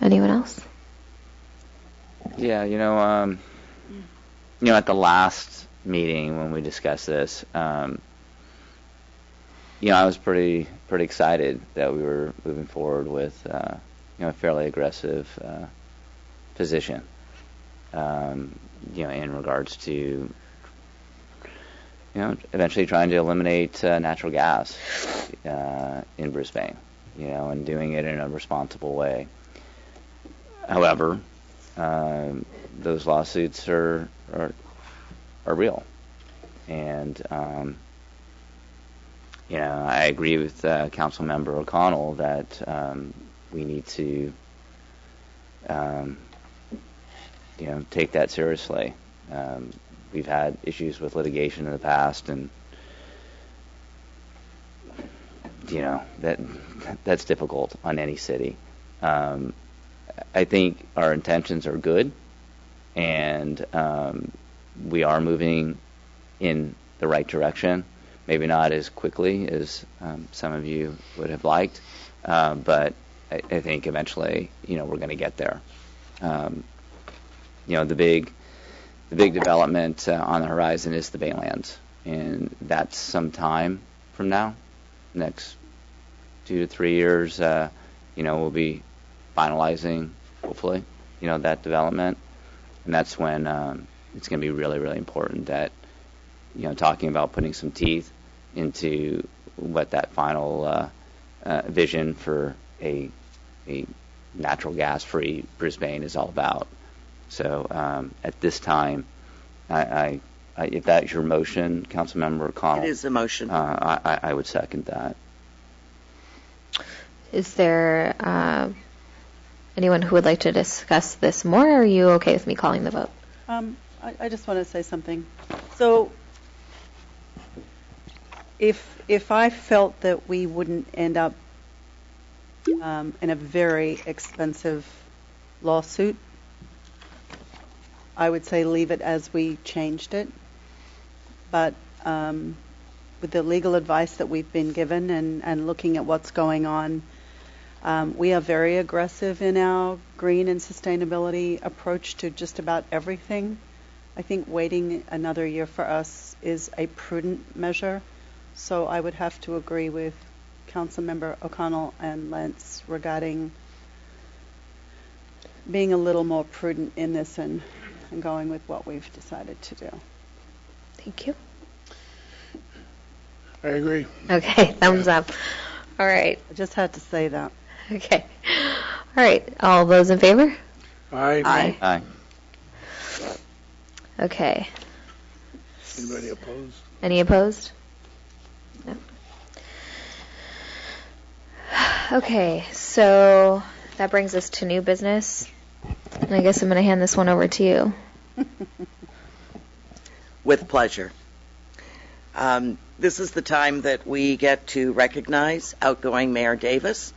Anyone else? Yeah, at the last meeting when we discussed this, I was pretty excited that we were moving forward with a fairly aggressive position, in regards to eventually trying to eliminate natural gas in Brisbane, and doing it in a responsible way. However, those lawsuits are real, and I agree with Councilmember O'Connell that we need to take that seriously. We've had issues with litigation in the past, and that's difficult on any city. I think our intentions are good, and we are moving in the right direction. Maybe not as quickly as some of you would have liked, but I think eventually, we're going to get there. The big development on the horizon is the Baylands, and that's some time from now. Next 2 to 3 years, we'll be finalizing, hopefully, that development, and that's when it's going to be really, really important that, talking about putting some teeth into what that final vision for a natural gas-free Brisbane is all about. So at this time, if that's your motion, Councilmember O'Connell, it is a motion. I would second that. Is there anyone who would like to discuss this more, or are you okay with me calling the vote? I just want to say something. So if I felt that we wouldn't end up in a very expensive lawsuit, I would say leave it as we changed it. But with the legal advice that we've been given and looking at what's going on, we are very aggressive in our green and sustainability approach to just about everything. I think waiting another year for us is a prudent measure. So I would have to agree with Councilmember O'Connell and Lentz regarding being a little more prudent in this and going with what we've decided to do. Thank you. I agree. Okay, thumbs up. All right. I just had to say that. Okay. All right. All those in favor? Aye. Aye. Aye. Okay. Anybody opposed? Any opposed? No. Okay, so that brings us to new business. And I guess I'm going to hand this one over to you. With pleasure. This is the time that we get to recognize outgoing Mayor Davis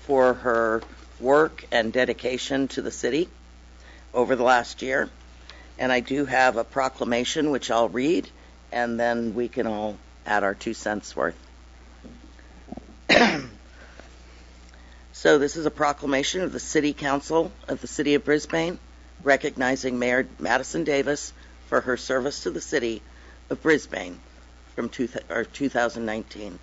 for her work and dedication to the city over the last year. And I do have a proclamation which I'll read, and then we can all add our 2 cents worth. So this is a proclamation of the City Council of the City of Brisbane, recognizing Mayor Madison Davis for her service to the City of Brisbane from 2019.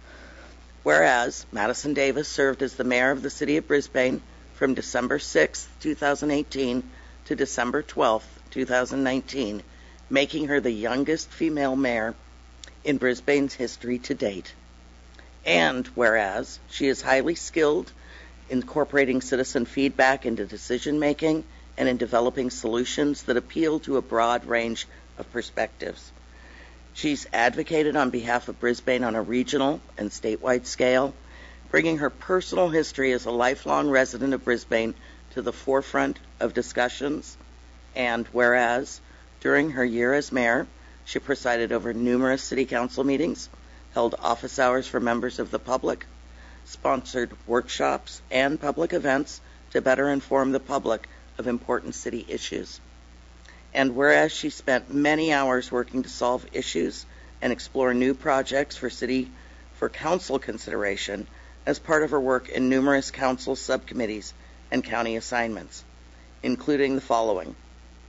Whereas Madison Davis served as the Mayor of the City of Brisbane from December 6, 2018 to December 12, 2019, making her the youngest female mayor in Brisbane's history to date. And whereas she is highly skilled incorporating citizen feedback into decision-making and in developing solutions that appeal to a broad range of perspectives. She's advocated on behalf of Brisbane on a regional and statewide scale, bringing her personal history as a lifelong resident of Brisbane to the forefront of discussions. And whereas, during her year as mayor, she presided over numerous city council meetings, held office hours for members of the public, sponsored workshops and public events to better inform the public of important city issues. And whereas she spent many hours working to solve issues and explore new projects for council consideration as part of her work in numerous council subcommittees and county assignments, including the following: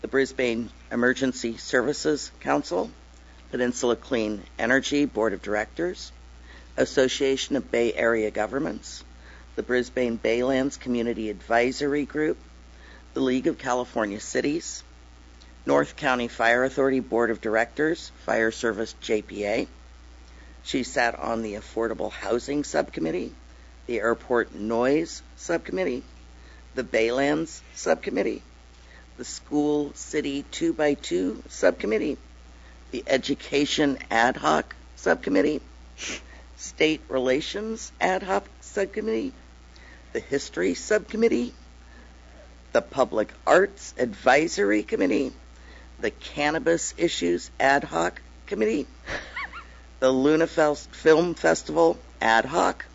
the Brisbane Emergency Services Council, Peninsula Clean Energy Board of Directors, Association of Bay Area Governments, the Brisbane Baylands Community Advisory Group, the League of California Cities, North County Fire Authority Board of Directors, Fire Service JPA. She sat on the Affordable Housing Subcommittee, the Airport Noise Subcommittee, the Baylands Subcommittee, the School City 2x2 Subcommittee, the Education Ad Hoc Subcommittee, State Relations Ad Hoc Subcommittee, the History Subcommittee, the Public Arts Advisory Committee, the Cannabis Issues Ad Hoc Committee, the Luna Film Festival Ad Hoc,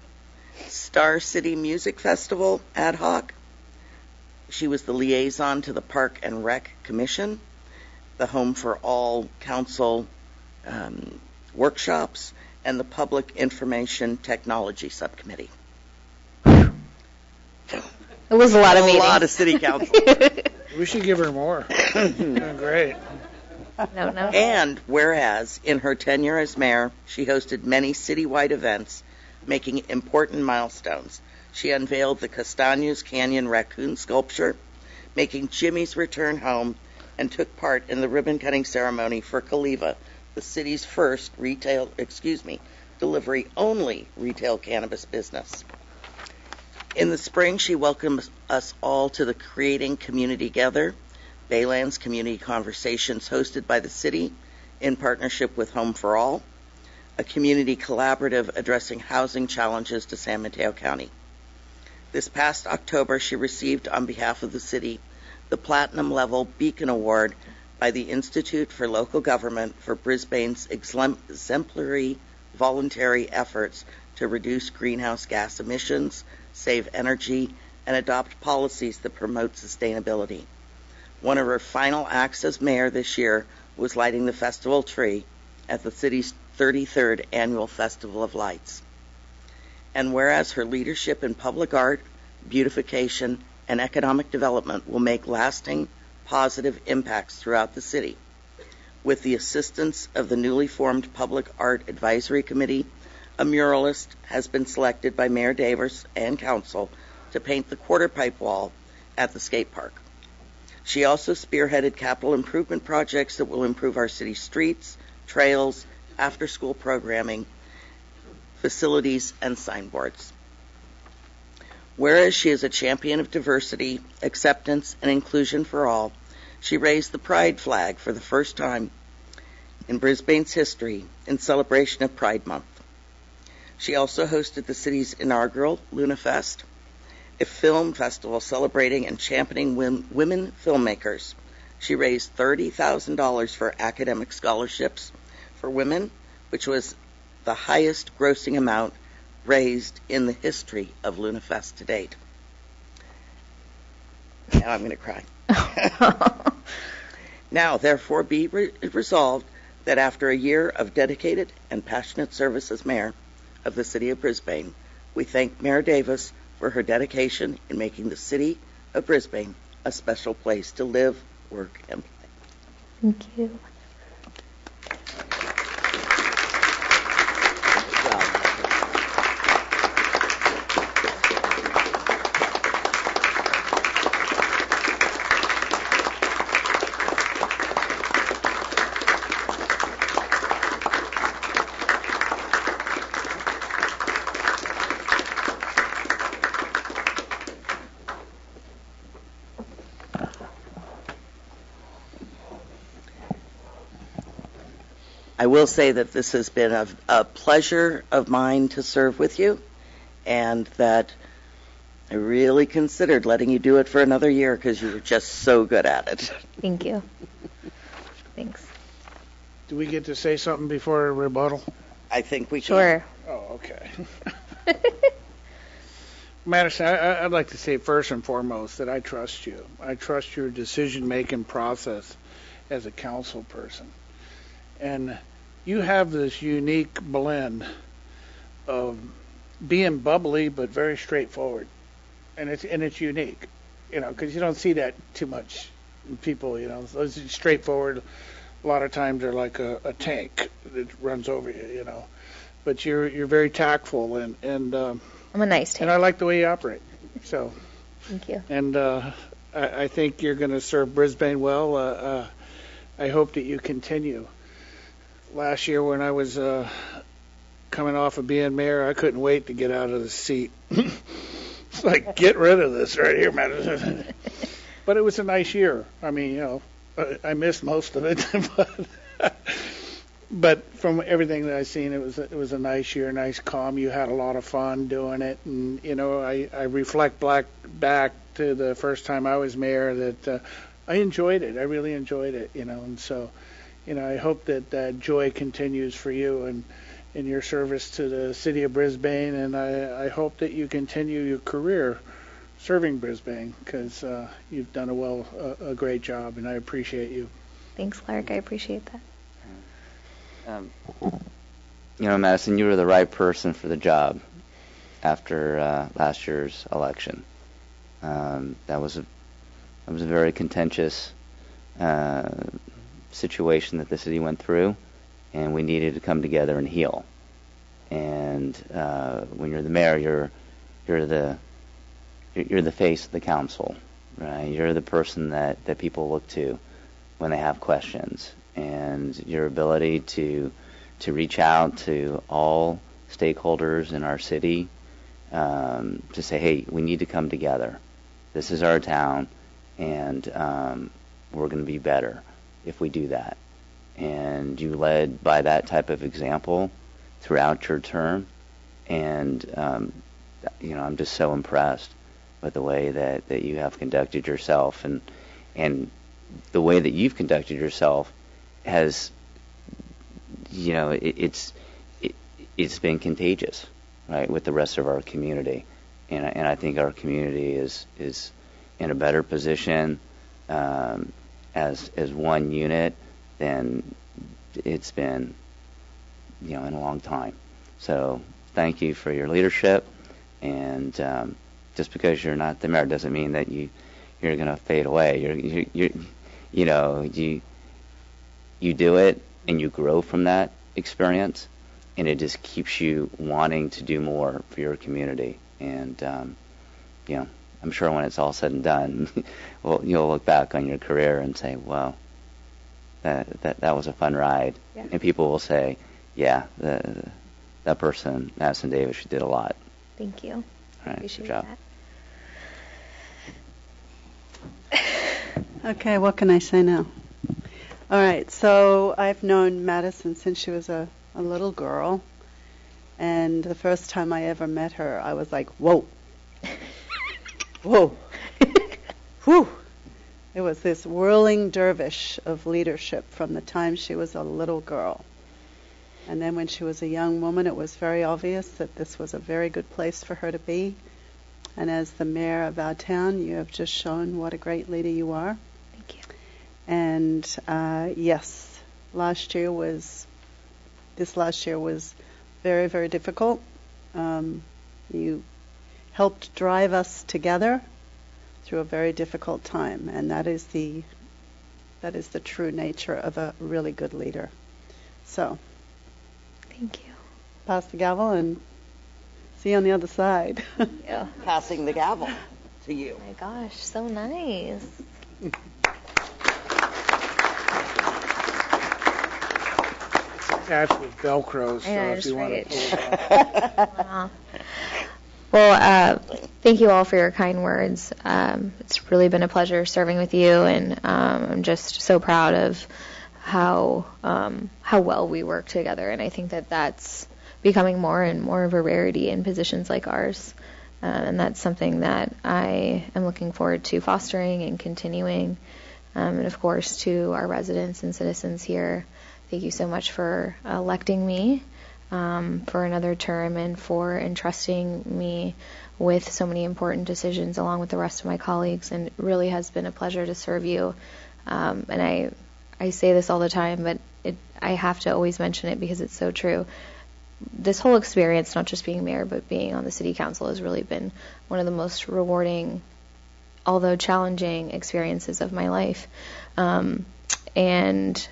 Star City Music Festival Ad Hoc. She was the liaison to the Park and Rec Commission, the Home for All Council workshops, and the Public Information Technology Subcommittee. It was a lot of meetings. A lot of city council. We should give her more. Doing great. No. And whereas in her tenure as mayor, she hosted many citywide events, making important milestones. She unveiled the Castaños Canyon raccoon sculpture, making Jimmy's return home, and took part in the ribbon-cutting ceremony for Caliva, the city's first delivery-only retail cannabis business. In the spring, she welcomed us all to the Creating Community Together, Baylands Community Conversations hosted by the city in partnership with Home for All, a community collaborative addressing housing challenges to San Mateo County. This past October, she received, on behalf of the city, the Platinum Level Beacon Award by the Institute for Local Government for Brisbane's exemplary voluntary efforts to reduce greenhouse gas emissions, save energy, and adopt policies that promote sustainability. One of her final acts as mayor this year was lighting the festival tree at the city's 33rd Annual Festival of Lights. And whereas her leadership in public art, beautification, and economic development will make lasting, positive impacts throughout the city, with the assistance of the newly formed Public Art Advisory Committee, a muralist has been selected by Mayor Davis and Council to paint the quarter pipe wall at the skate park. She also spearheaded capital improvement projects that will improve our city streets, trails, after-school programming, facilities, and signboards. Whereas she is a champion of diversity, acceptance, and inclusion for all, she raised the Pride flag for the first time in Brisbane's history in celebration of Pride Month. She also hosted the city's inaugural Luna Fest, a film festival celebrating and championing women filmmakers. She raised $30,000 for academic scholarships for women, which was the highest grossing amount raised in the history of Luna Fest to date. Now I'm going to cry. Now, therefore, be resolved that after a year of dedicated and passionate service as mayor of the city of Brisbane, we thank Mayor Davis for her dedication in making the city of Brisbane a special place to live, work, and play. Thank you. I will say that this has been a pleasure of mine to serve with you, and that I really considered letting you do it for another year because you were just so good at it. Thank you. Thanks. Do we get to say something before rebuttal? I think we Sure. can. Oh, okay. Madison, I'd like to say first and foremost that I trust you. I trust your decision-making process as a council person. And you have this unique blend of being bubbly but very straightforward, and it's unique, because you don't see that too much in people. Those straightforward. A lot of times they're like a tank that runs over you. But you're very tactful and I'm a nice tank. And I like the way you operate. So. Thank you. And I think you're going to serve Brisbane well. I hope that you continue. Last year when I was coming off of being mayor, I couldn't wait to get out of the seat. It's like, get rid of this right here, man. But it was a nice year. I mean, I missed most of it. But from everything that I've seen, it was a nice year, nice calm. You had a lot of fun doing it. And, I reflect back to the first time I was mayor that I enjoyed it. I really enjoyed it, and so... I hope that joy continues for you and in your service to the city of Brisbane, and I hope that you continue your career serving Brisbane because you've done a great job, and I appreciate you. Thanks, Clark. I appreciate that. Madison, you were the right person for the job after last year's election. That was a very contentious situation that the city went through, and we needed to come together and heal. And when you're the mayor, you're the face of the council, right? You're the person that people look to when they have questions, and your ability to reach out to all stakeholders in our city to say, hey, we need to come together. This is our town, and we're going to be better if we do that. And you led by that type of example throughout your term, and I'm just so impressed with the way that you have conducted yourself, and the way that you've conducted yourself has, it's been contagious, right, with the rest of our community, and I think our community is in a better position as one unit than it's been, in a long time. So thank you for your leadership, and just because you're not the mayor doesn't mean that you're going to fade away. You do it and you grow from that experience, and it just keeps you wanting to do more for your community. And I'm sure when it's all said and done, you'll look back on your career and say, "Wow, that was a fun ride." Yeah. And people will say, "Yeah, that person, Madison Davis, she did a lot." Thank you. All right, Appreciate good job. that. Okay, what can I say now? All right, so I've known Madison since she was a little girl, and the first time I ever met her, I was like, whoa. Whoa. Whew. It was this whirling dervish of leadership from the time she was a little girl. And then when she was a young woman, it was very obvious that this was a very good place for her to be. And as the mayor of our town, you have just shown what a great leader you are. Thank you. And yes, last year was very, very difficult. You helped drive us together through a very difficult time, and that is the true nature of a really good leader. So, thank you. Pass the gavel and see you on the other side. Yeah. Passing the gavel to you. Oh my gosh, so nice. That's with Velcro, so if you want to pull it off. Wow. Well, thank you all for your kind words. It's really been a pleasure serving with you, and I'm just so proud of how well we work together. And I think that that's becoming more and more of a rarity in positions like ours. And that's something that I am looking forward to fostering and continuing. And of course, to our residents and citizens here, thank you so much for electing me for another term and for entrusting me with so many important decisions along with the rest of my colleagues. And it really has been a pleasure to serve you. And I say this all the time, but I have to always mention it because it's so true. This whole experience, not just being mayor, but being on the city council, has really been one of the most rewarding, although challenging, experiences of my life. And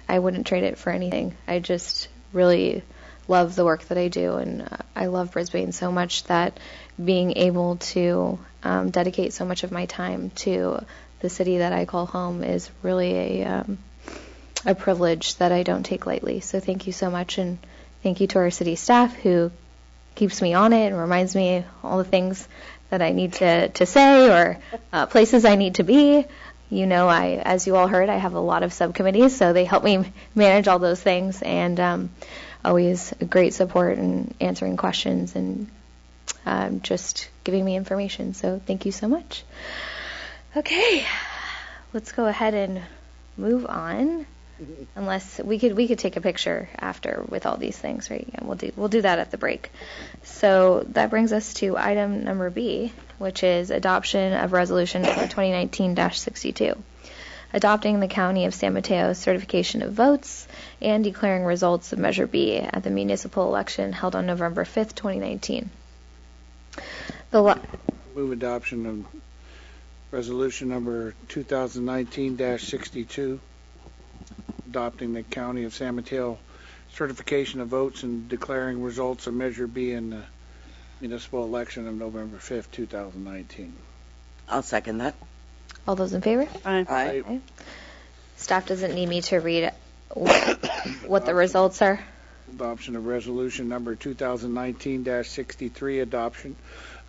I wouldn't trade it for anything. I just really love the work that I do, and I love Brisbane so much that being able to dedicate so much of my time to the city that I call home is really a privilege that I don't take lightly. So thank you so much, and thank you to our city staff who keeps me on it and reminds me all the things that I need to say or places I need to be. As you all heard, I have a lot of subcommittees, so they help me manage all those things, and always great support and answering questions and just giving me information. So thank you so much. Okay, let's go ahead and move on. Unless we could take a picture after with all these things, right? Yeah, we'll do that at the break. So that brings us to item number B, which is adoption of resolution number 2019-62, adopting the County of San Mateo's certification of votes and declaring results of Measure B at the municipal election held on November 5th, 2019. Move adoption of resolution number 2019-62. Adopting the County of San Mateo certification of votes and declaring results of Measure B in the municipal election of November 5th, 2019. I'll second that. All those in favor? Aye. Aye. Staff doesn't need me to read what the results are. Adoption of resolution number 2019-63,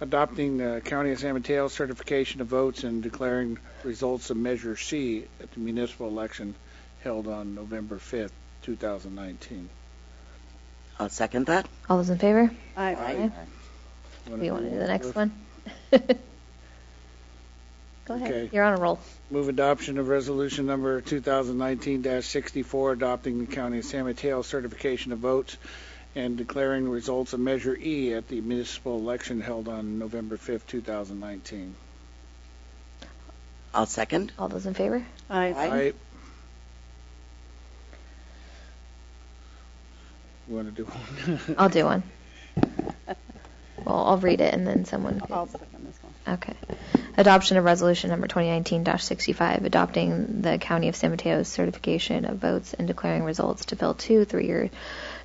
adopting the County of San Mateo certification of votes and declaring results of Measure C at the municipal election held on November 5th, 2019. I'll second that. All those in favor? Aye. Do you want to do the next one? Go ahead. Okay. You're on a roll. Move adoption of resolution number 2019-64, adopting the County of San Mateo certification of votes and declaring results of Measure E at the municipal election held on November 5th, 2019. I'll second. All those in favor? Aye. Aye. You want to do one? I'll do one. Well, I'll read it and then someone. I'll second this one. Okay. Adoption of resolution number 2019-65, adopting the County of San Mateo's certification of votes and declaring results to fill 2 3-year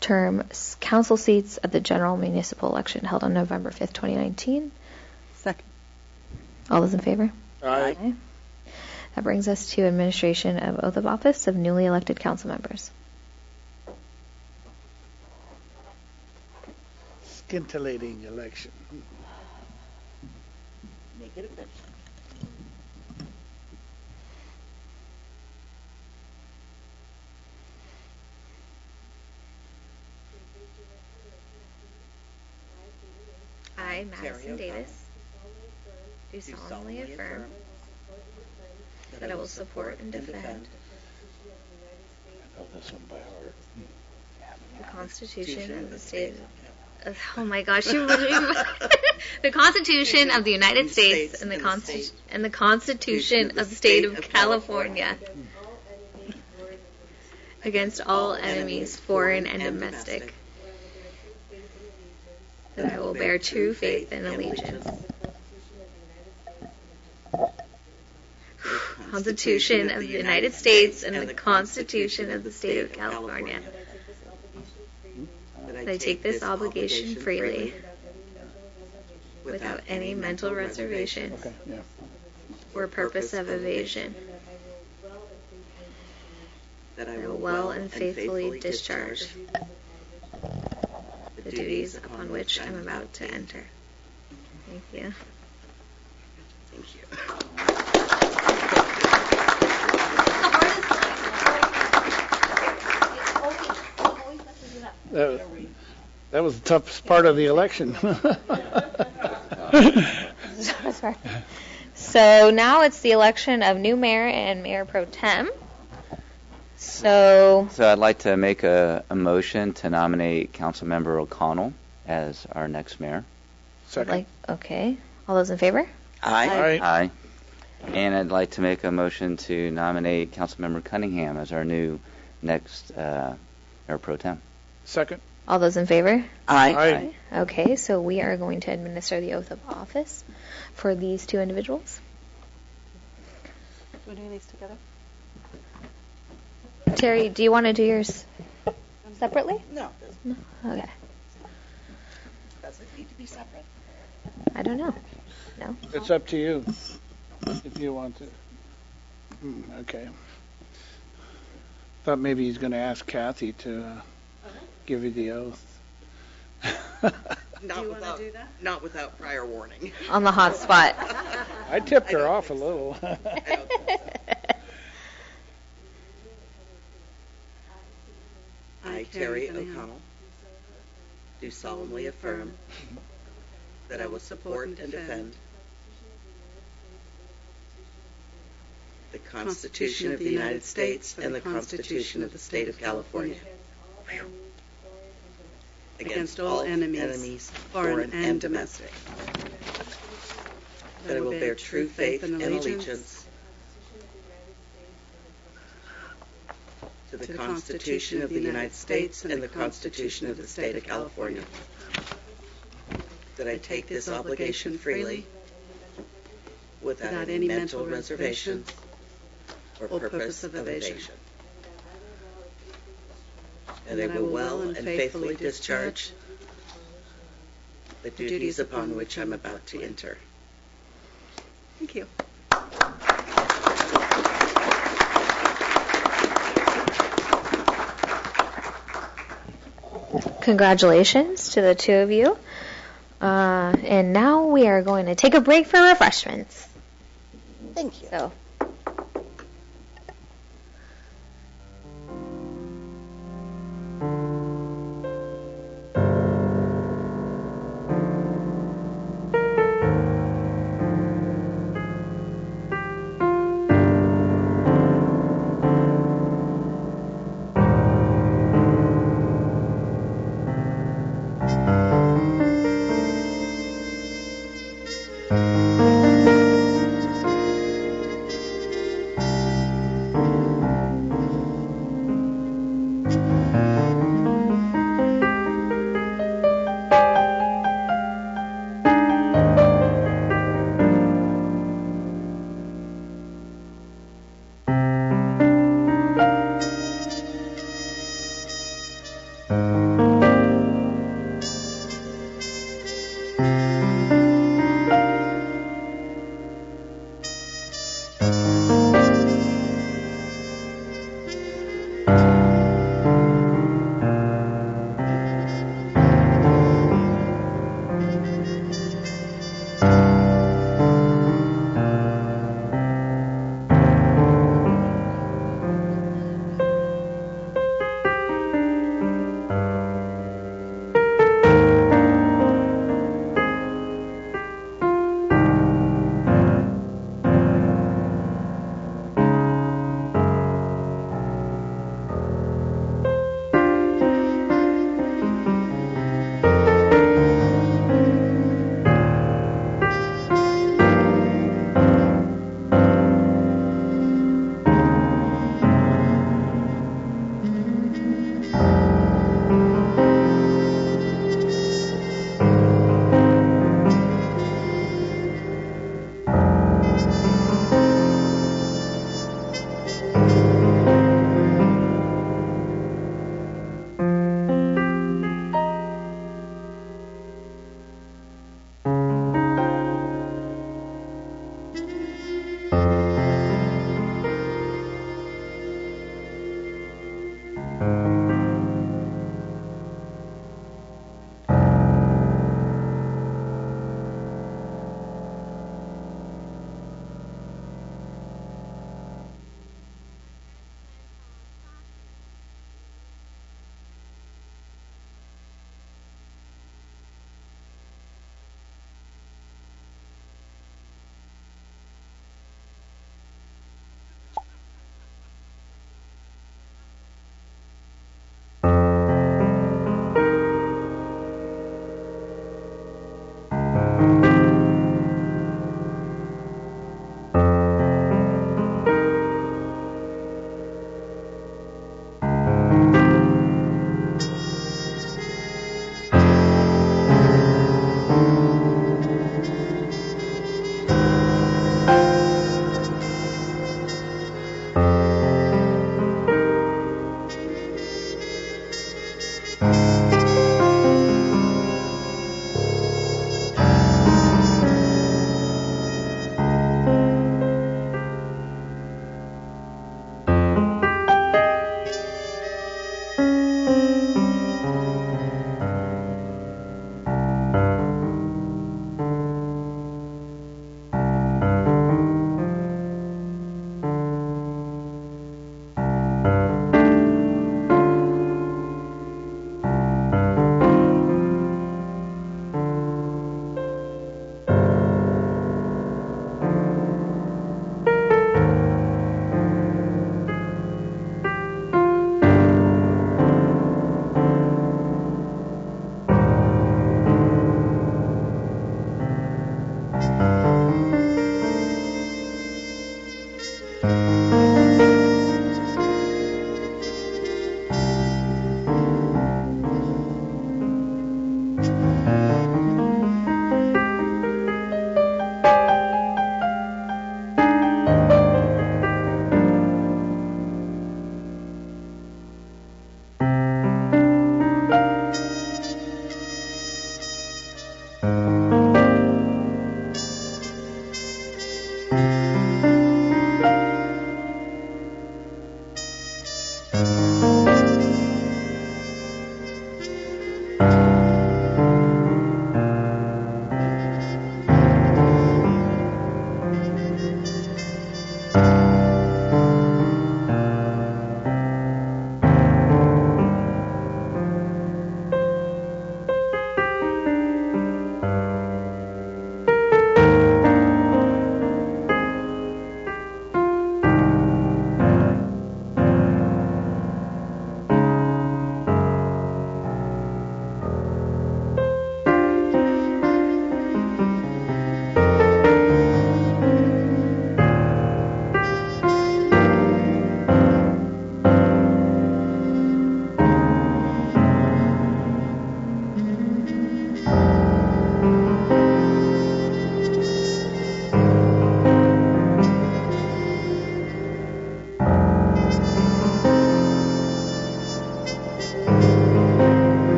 term council seats at the general municipal election held on November 5th, 2019. Second. All those in favor? Aye. That brings us to administration of oath of office of newly elected council members. Scintillating election. Make it official. I, Madison Davis, do solemnly affirm that I will support and defend This one by heart. the Constitution of the state of, oh my gosh, the Constitution of the United States and the Constitution of the state of California against all enemies, foreign and domestic, that I will bear true faith and allegiance. Constitution of the United States and the Constitution of the state of California. That I take this obligation freely, without any mental reservation or purpose of evasion. That I will well and faithfully discharge the duties upon which I'm about to enter. Thank you. Thank you. That was the toughest part of the election. Sorry. So now it's the election of new mayor and mayor pro tem. So I'd like to make a motion to nominate Councilmember O'Connell as our next mayor. Second. Okay. All those in favor? Aye. Aye. And I'd like to make a motion to nominate Councilmember Cunningham as our new next mayor pro tem. Second. All those in favor? Aye. Okay, so we are going to administer the oath of office for these two individuals. We're doing these together? Terry, do you want to do yours separately? No. Okay. Does it need to be separate? I don't know. No? It's up to you if you want to. Okay. Thought maybe he's going to ask Kathy to give you the oath. Not without prior warning. On the hot spot. I tipped her off a little. I, Terry O'Connell, do solemnly affirm that I will support and defend the Constitution of the United States and the Constitution of the State of California against all enemies, foreign and domestic, that I will bear true faith and allegiance to the Constitution of the United States and the Constitution of the State of California, that I take this obligation freely, without any mental reservations or purpose of evasion, and I will well and faithfully discharge the duties upon which I'm about to enter. Thank you. Congratulations to the two of you. And now we are going to take a break for refreshments. Thank you. So.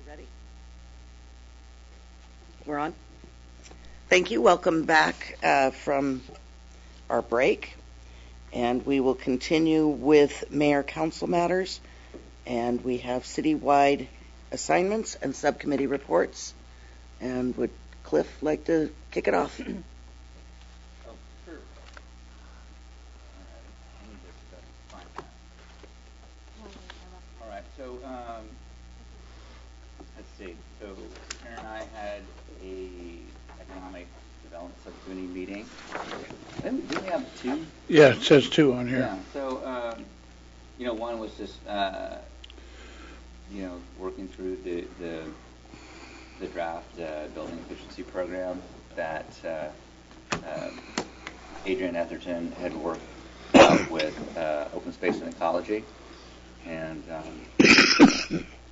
Ready? We're on. Thank you. Welcome back from our break. And we will continue with mayor council matters. And we have citywide assignments and subcommittee reports. And would Cliff like to kick it off? All right, so let's see. So Karen and I had a economic development subcommittee meeting. Didn't we have two? Yeah, it says 2 on here. Yeah. So one was just working through the draft building efficiency program that Adrian Etherton had worked with Open Space and Ecology. And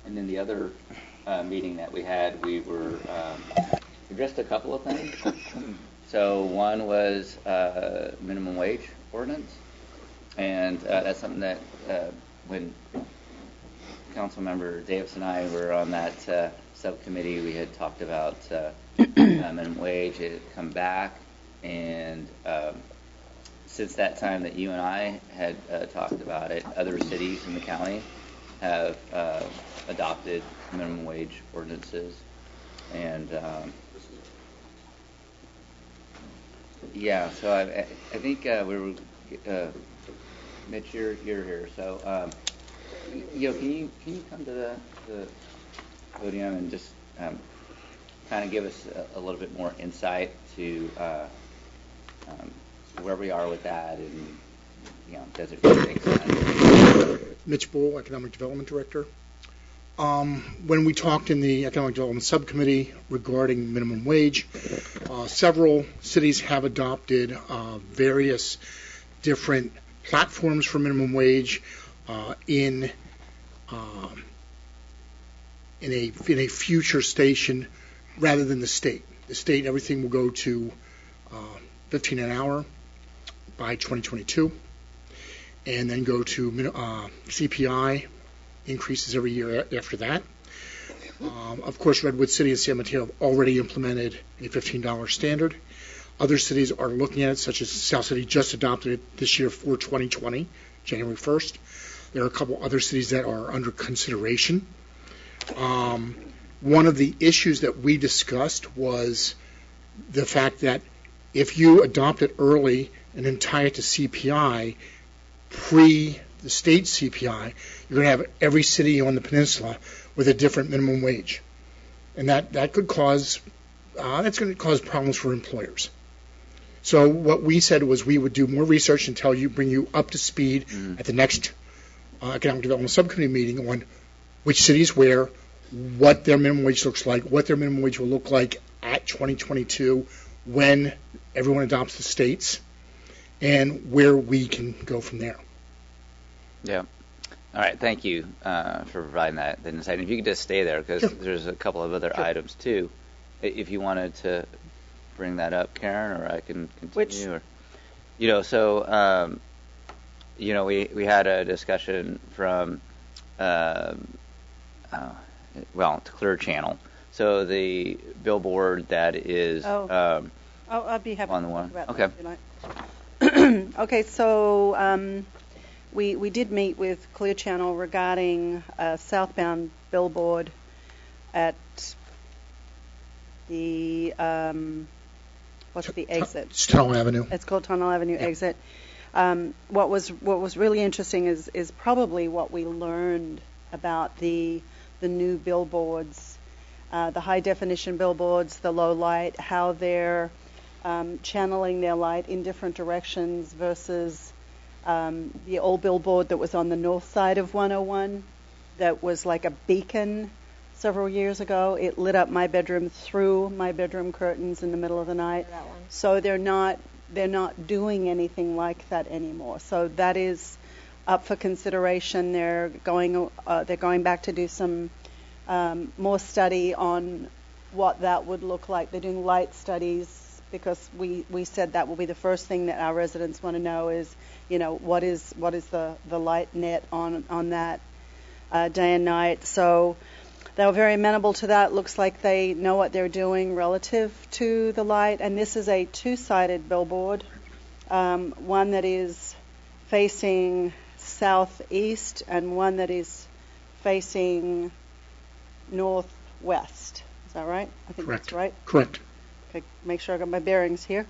then the other meeting that we had, we addressed a couple of things. So one was minimum wage ordinance, and that's something that when Councilmember Davis and I were on that subcommittee, we had talked about minimum wage. It had come back, and since that time that you and I had talked about it, other cities in the county have adopted minimum wage ordinances. And so I think we were, Mitch, you're here. So, can you come to the podium and just kind of give us a little bit more insight to where we are with that, and does it really make sense? Mitch Bull, Economic Development Director. When we talked in the Economic Development Subcommittee regarding minimum wage, several cities have adopted various different platforms for minimum wage in a future station rather than the state. The state, everything will go to $15 an hour by 2022, and then go to CPI increases every year after that. Of course, Redwood City and San Mateo have already implemented a $15 standard. Other cities are looking at it, such as South City just adopted it this year for 2020, January 1st. There are a couple other cities that are under consideration. One of the issues that we discussed was the fact that if you adopt it early and then tie it to CPI, pre the state CPI, you're going to have every city on the peninsula with a different minimum wage. And that could cause, that's going to cause problems for employers. So what we said was we would do more research and bring you up to speed at the next Economic Development Subcommittee meeting on which cities where, what their minimum wage looks like, what their minimum wage will look like at 2022 when everyone adopts the states, and where we can go from there. Yeah. All right. Thank you for providing that insight. If you could just stay there, because there's a couple of other items too. If you wanted to bring that up, Karen, or I can continue. Or, we had a discussion from, to Clear Channel. So the billboard that is. I'd be happy on the to one. talk about Okay. that if you like. Okay, so we did meet with Clear Channel regarding a southbound billboard at the what's the exit? It's Tunnel Avenue. It's called Tunnel Avenue exit. What was really interesting is probably what we learned about the new billboards, the high definition billboards, the low light, how they're channeling their light in different directions versus the old billboard that was on the north side of 101 that was like a beacon several years ago. It lit up my bedroom through my bedroom curtains in the middle of the night. So they're not doing anything like that anymore. So that is up for consideration. They're going back to do some more study on what that would look like. They're doing light studies because we said that will be the first thing that our residents want to know is, what is the light net on that day and night. So they were very amenable to that. Looks like they know what they're doing relative to the light. And this is a two-sided billboard, one that is facing southeast and one that is facing northwest. Is that right? I think Correct. That's right. Correct. Okay, make sure I got my bearings here.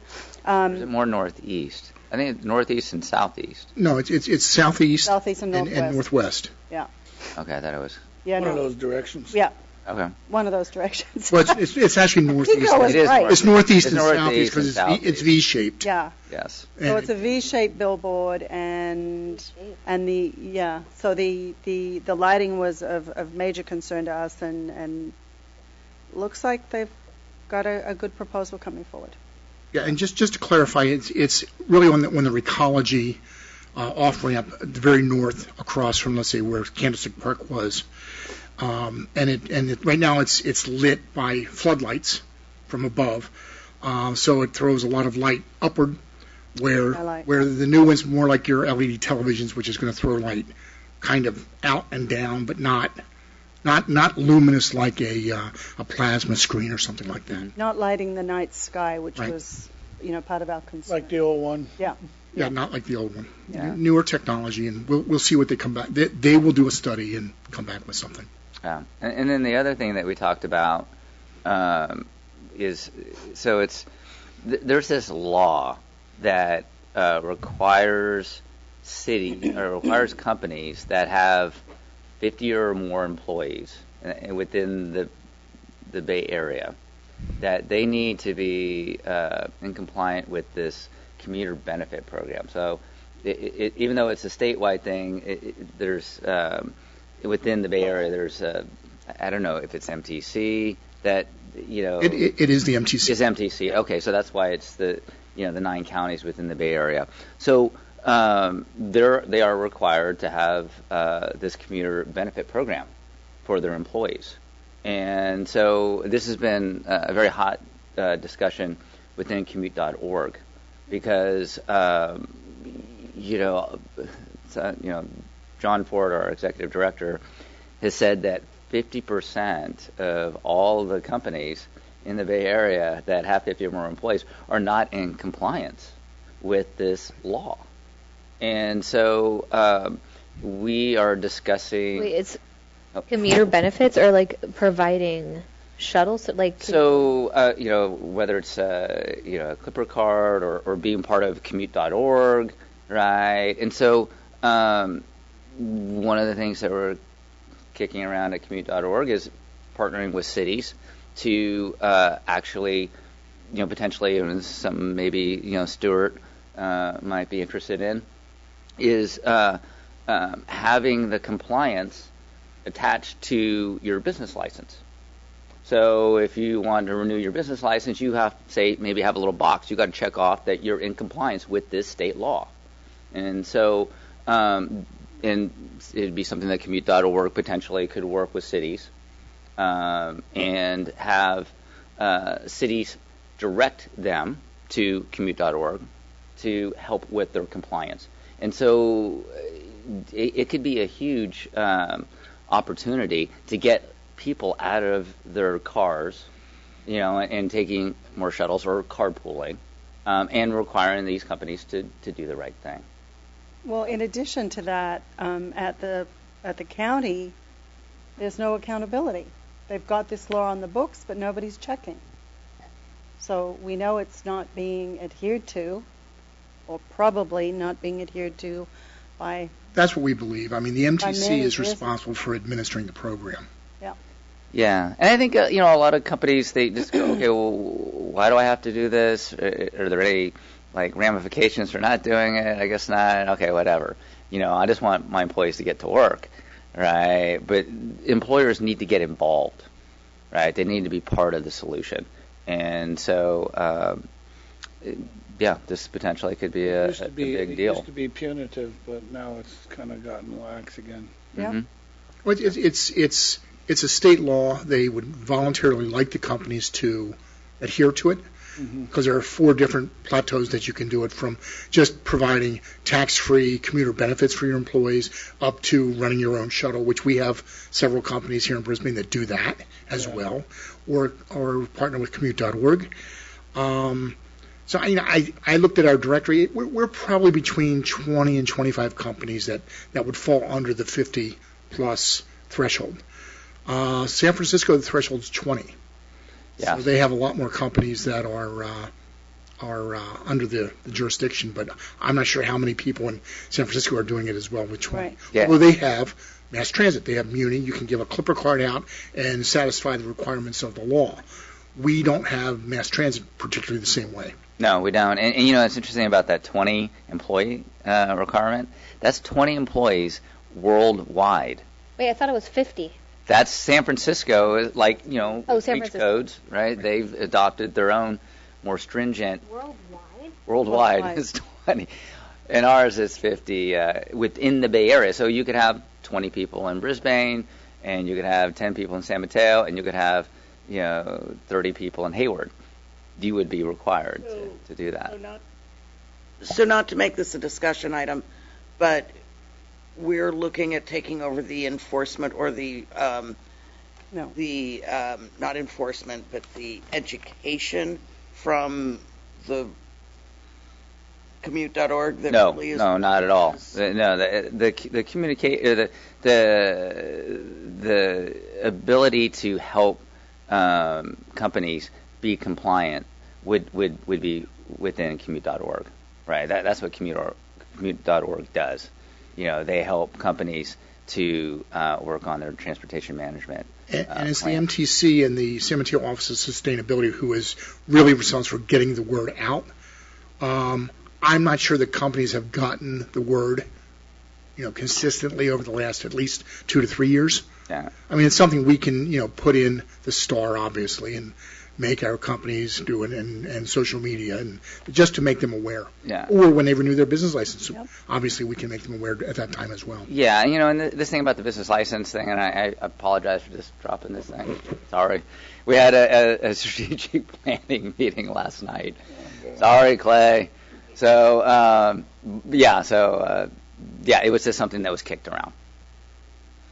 Is it more northeast? I think it's northeast and southeast. No, it's southeast, Southeast and northwest. and northwest. Yeah. Okay, I thought it was. Yeah. One of those directions. Yeah. Okay. One of those directions. Well, it's actually northeast. Chico was right. It's northeast It's and northeast southeast because and it's V-shaped. Yeah. Yes. So it's a V-shaped billboard, and the lighting was of major concern to us, and looks like they've got a good proposal coming forward. Yeah, and just to clarify, it's really on the Recology off ramp at the very north, across from, let's say, where Candlestick Park was, and right now it's lit by floodlights from above, so it throws a lot of light upward, where the new one's more like your LED televisions, which is going to throw light kind of out and down, but not luminous like a plasma screen or something like that. Not lighting the night sky, which Right. was part of our concern. Like the old one. Yeah. Yeah, not like the old one. Yeah. Newer technology, and we'll see what they come back. They will do a study and come back with something. Yeah. And then the other thing that we talked about is, so there's this law that requires companies that have 50 or more employees within the Bay Area, that they need to be in compliant with this commuter benefit program. So even though it's a statewide thing, there's within the Bay Area, there's I don't know if it's MTC that It is the MTC. It's MTC. Okay, so that's why it's the 9 counties within the Bay Area. So they are required to have this commuter benefit program for their employees. And so this has been a very hot discussion within commute.org because, John Ford, our executive director, has said that 50% of all the companies in the Bay Area that have 50 or more employees are not in compliance with this law. And so We are discussing. Wait, it's commuter benefits or like providing shuttles? Like So, whether it's a Clipper card or being part of commute.org, right? And so, one of the things that we're kicking around at commute.org is partnering with cities to actually, potentially, and this is something maybe Stuart might be interested in, is having the compliance attached to your business license. So if you want to renew your business license, you have maybe have a little box. You got to check off that you're in compliance with this state law. And so, and it'd be something that commute.org potentially could work with cities and have cities direct them to commute.org to help with their compliance. And so it could be a huge opportunity to get people out of their cars, and taking more shuttles or carpooling, and requiring these companies to do the right thing. Well, in addition to that, at the county, there's no accountability. They've got this law on the books, but nobody's checking. So we know it's not being adhered to, or probably not being adhered to by. That's what we believe. I mean, the MTC is business. responsible for administering the program. Yeah. Yeah, and I think a lot of companies, they just go, okay, well, why do I have to do this? Are there any ramifications for not doing it? I guess not. Okay, whatever. I just want my employees to get to work, right? But employers need to get involved, right? They need to be part of the solution, and so this potentially could be a big deal. It used to be punitive, but now it's kind of gotten lax again. Yeah. Mm-hmm. Well, it's a state law. They would voluntarily like the companies to adhere to it, because there are 4 different plateaus that you can do it from, just providing tax-free commuter benefits for your employees up to running your own shuttle, which we have several companies here in Brisbane that do that as well, or partner with commute.org. So I looked at our directory. We're probably between 20 and 25 companies that would fall under the 50-plus threshold. San Francisco, the threshold is 20. Yeah. So they have a lot more companies that are under the jurisdiction, but I'm not sure how many people in San Francisco are doing it as well with 20. Right. Yeah. Well, they have mass transit. They have Muni. You can give a Clipper card out and satisfy the requirements of the law. We don't have mass transit particularly the same way. No, we don't. And it's interesting about that 20 employee requirement. That's 20 employees worldwide. Wait, I thought it was 50. That's San Francisco, San reach Francisco. codes, right? They've adopted their own more stringent. Worldwide is 20. And ours is 50 within the Bay Area. So you could have 20 people in Brisbane, and you could have 10 people in San Mateo, and you could have 30 people in Hayward. You would be required to do that. So not to make this a discussion item, but we're looking at taking over the enforcement or not enforcement, but the education from the commute.org. That No, really is no, not at all. The communicate the ability to help companies be compliant would be within commute.org, right? That's what commute.org does. They help companies to work on their transportation management. And it's the MTC and the San Mateo Office of Sustainability who is really responsible for getting the word out. I'm not sure that companies have gotten the word, consistently over the last at least 2 to 3 years. Yeah. I mean, it's something we can, put in the STAR, obviously, and make our companies do it, and social media, and just to make them aware. Yeah. Or when they renew their business license, obviously we can make them aware at that time as well. Yeah, and this thing about the business license thing, and I apologize for just dropping this thing. Sorry. We had a strategic planning meeting last night. Sorry, Clay. So, it was just something that was kicked around.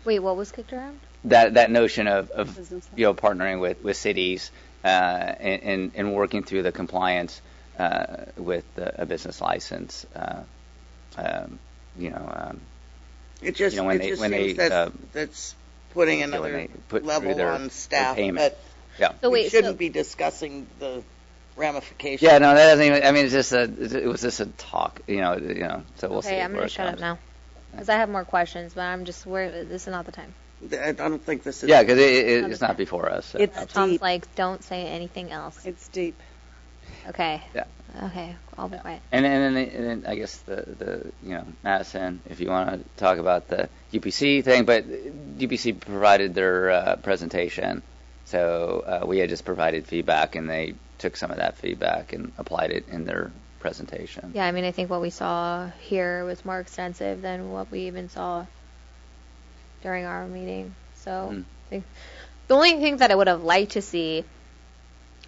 Wait, what was kicked around? That notion of partnering with cities and working through the compliance with a business license, It just, when it just they seems that's putting another put level through their on staff, payment. but So we wait, shouldn't be discussing the ramifications. Yeah, no, that doesn't even. I mean, it was just a talk. So we'll see. Okay, I'm where going it to shut up comes. now. Because I have more questions, but I'm just worried. This is not the time. I don't think this is. Yeah, because it's not before us. So. It's Tom's deep. like, don't say anything else. It's deep. Okay. Yeah. Okay, I'll be quiet. And then I guess the Madison, if you want to talk about the UPC thing, but UPC provided their presentation, so we had just provided feedback, and they took some of that feedback and applied it in their presentation. Yeah, I mean, I think what we saw here was more extensive than what we even saw during our meeting. So I think the only thing that I would have liked to see,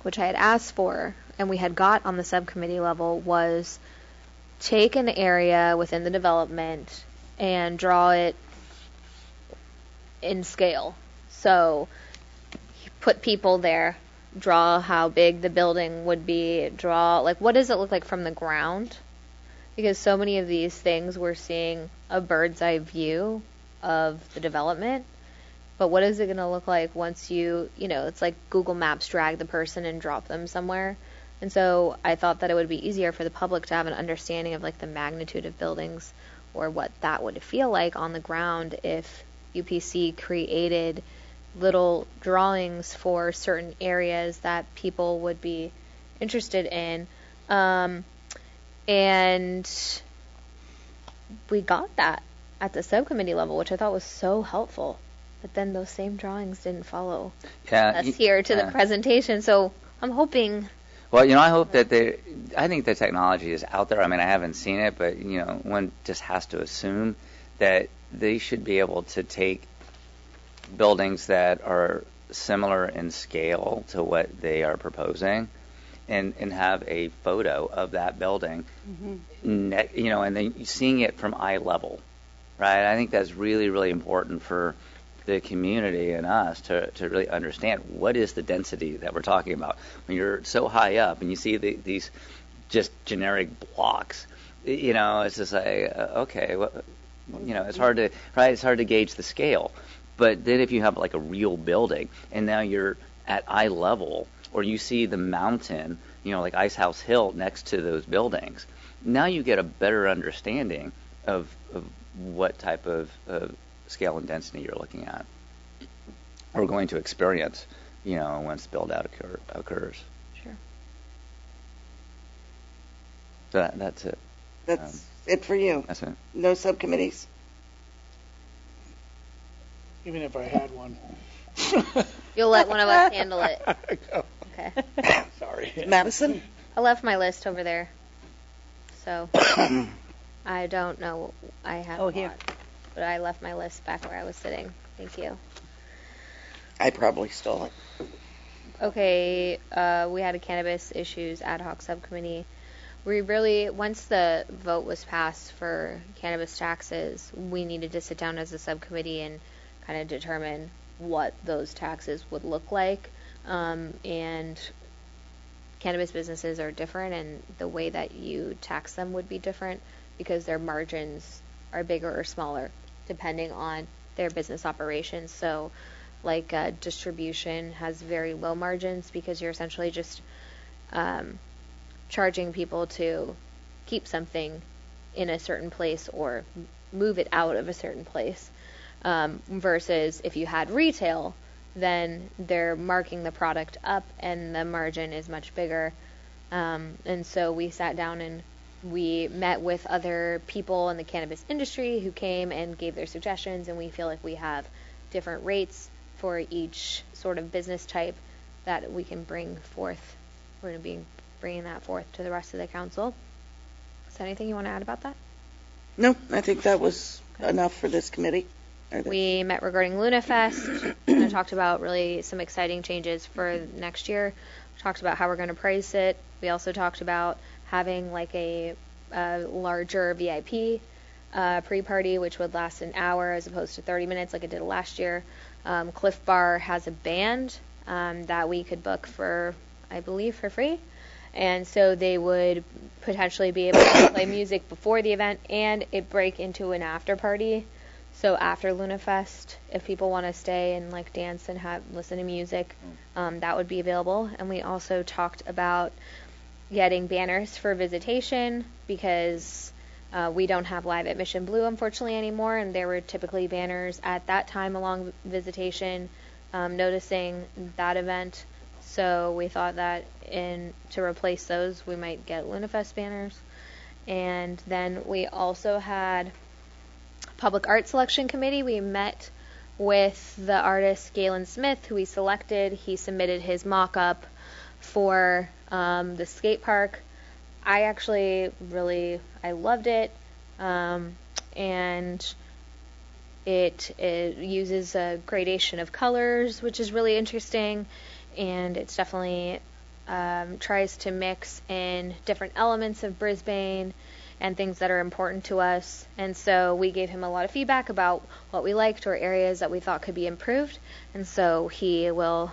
which I had asked for, and we had got on the subcommittee level, was take an area within the development and draw it in scale. So put people there, draw how big the building would be, draw, like, what does it look like from the ground? Because so many of these things we're seeing a bird's eye view of the development. But what is it going to look like once it's like Google Maps drag the person and drop them somewhere? And so I thought that it would be easier for the public to have an understanding of like the magnitude of buildings or what that would feel like on the ground if UPC created little drawings for certain areas that people would be interested in. And we got that at the subcommittee level, which I thought was so helpful. But then those same drawings didn't follow us here to the presentation. So I'm hoping. Well, I hope that I think the technology is out there. I mean, I haven't seen it, but, one just has to assume that they should be able to take buildings that are similar in scale to what they are proposing and have a photo of that building, and then seeing it from eye level, right? I think that's really, really important for the community and us to really understand what is the density that we're talking about. When you're so high up and you see these just generic blocks, it's just like, okay, it's hard to gauge the scale. But then if you have like a real building and now you're at eye level, or you see the mountain, like Ice House Hill next to those buildings, now you get a better understanding of what type of scale and density you're looking at or going to experience, once build out occurs. Sure. So that's it. That's it for you. That's it. No subcommittees? Even if I had one. You'll let one of us handle it. Okay. Sorry. Madison? I left my list over there. So I don't know. I have a here. lot, but I left my list back where I was sitting. Thank you. I probably stole it. Okay, we had a cannabis issues ad hoc subcommittee. We really, once the vote was passed for cannabis taxes, we needed to sit down as a subcommittee and kind of determine what those taxes would look like. And cannabis businesses are different, and the way that you tax them would be different because their margins are bigger or smaller depending on their business operations. So like distribution has very low margins because you're essentially just charging people to keep something in a certain place or move it out of a certain place, versus if you had retail, then they're marking the product up and the margin is much bigger. And so we sat down and we met with other people in the cannabis industry who came and gave their suggestions, and we feel like we have different rates for each sort of business type that we can bring forth. We're going to be bringing that forth to the rest of the council. Is there anything you want to add about that? No, I think that was enough for this committee. We met regarding Luna Fest and talked about really some exciting changes for next year. We talked about how we're going to price it. We also talked about having like a larger VIP pre-party, which would last an hour as opposed to 30 minutes like it did last year. Cliff Bar has a band that we could book for, I believe, for free. And so they would potentially be able to play music before the event and it break into an after party. So after Luna Fest, if people want to stay and like dance and listen to music, that would be available. And we also talked about getting banners for visitation because we don't have live at Mission Blue, unfortunately, anymore. And there were typically banners at that time along visitation noticing that event. So we thought that to replace those, we might get Luna Fest banners. And then we also had Public Art Selection Committee. We met with the artist Galen Smith, who we selected. He submitted his mock-up for the skate park. I actually I loved it, and it uses a gradation of colors, which is really interesting, and it's definitely tries to mix in different elements of Brisbane and things that are important to us. And so we gave him a lot of feedback about what we liked or areas that we thought could be improved. And so he will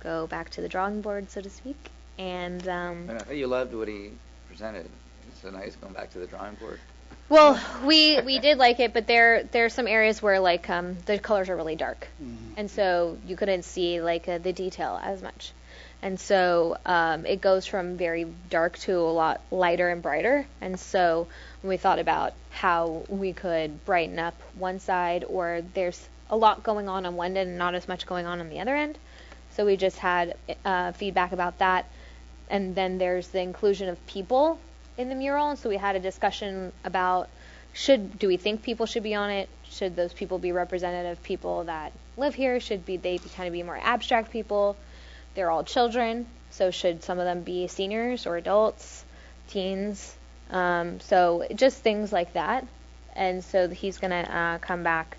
go back to the drawing board, so to speak. And I thought you loved what he presented. It's so nice going back to the drawing board. Well, we did like it, but there's some areas where like the colors are really dark, and so you couldn't see like the detail as much. And so it goes from very dark to a lot lighter and brighter. And so when we thought about how we could brighten up one side, or there's a lot going on one end and not as much going on the other end. So we just had feedback about that. And then there's the inclusion of people in the mural. And so we had a discussion about do we think people should be on it? Should those people be representative people that live here? Should they kind of be more abstract people? They're all children, so should some of them be seniors or adults, teens? So just things like that. And so he's going to come back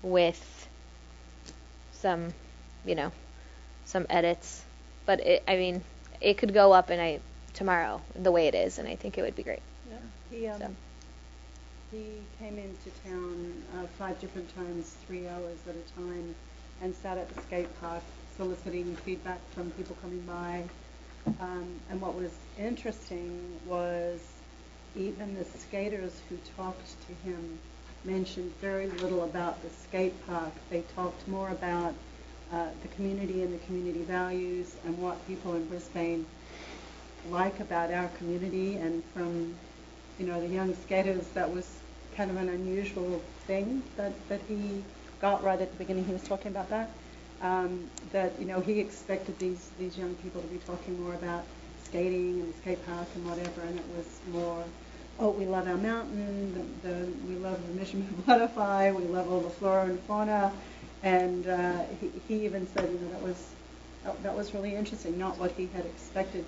with some edits. But it could go up tomorrow the way it is, and I think it would be great. Yeah. He came into town 5 different times, 3 hours at a time, and sat at the skate park soliciting feedback from people coming by. And what was interesting was even the skaters who talked to him mentioned very little about the skate park. They talked more about the community and the community values and what people in Brisbane like about our community. And from the young skaters, that was kind of an unusual thing that he got right at the beginning. He was talking about that. That he expected these young people to be talking more about skating and the skate park and whatever, and it was more, we love our mountain, we love the Mission Butterfly, we love all the flora and fauna, and he even said that was really interesting, not what he had expected,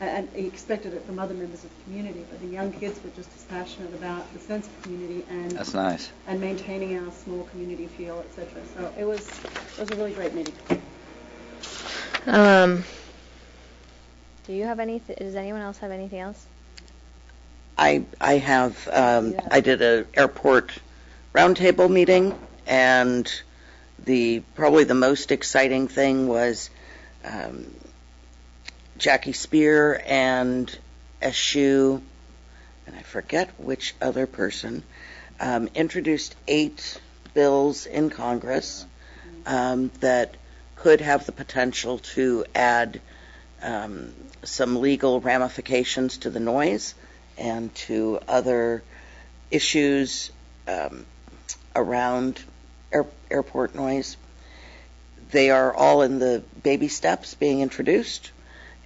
and he expected it from other members of the community, but the young kids were just as passionate about the sense of community and that's nice, and maintaining our small community feel, etc. So it was a really great meeting. Do you have does anyone else have anything else? I have, I did an airport roundtable meeting, and probably the most exciting thing was Jackie Spear and Eshu, and I forget which other person, introduced 8 bills in Congress that could have the potential to add some legal ramifications to the noise and to other issues around airport noise. They are all in the baby steps being introduced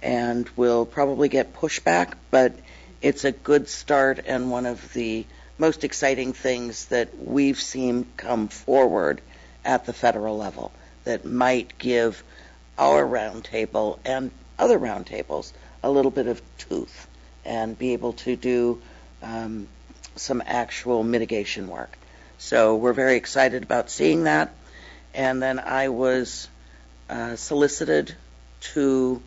and will probably get pushback, but it's a good start and one of the most exciting things that we've seen come forward at the federal level that might give our roundtable and other roundtables a little bit of tooth and be able to do some actual mitigation work. So we're very excited about seeing that. And then I was solicited to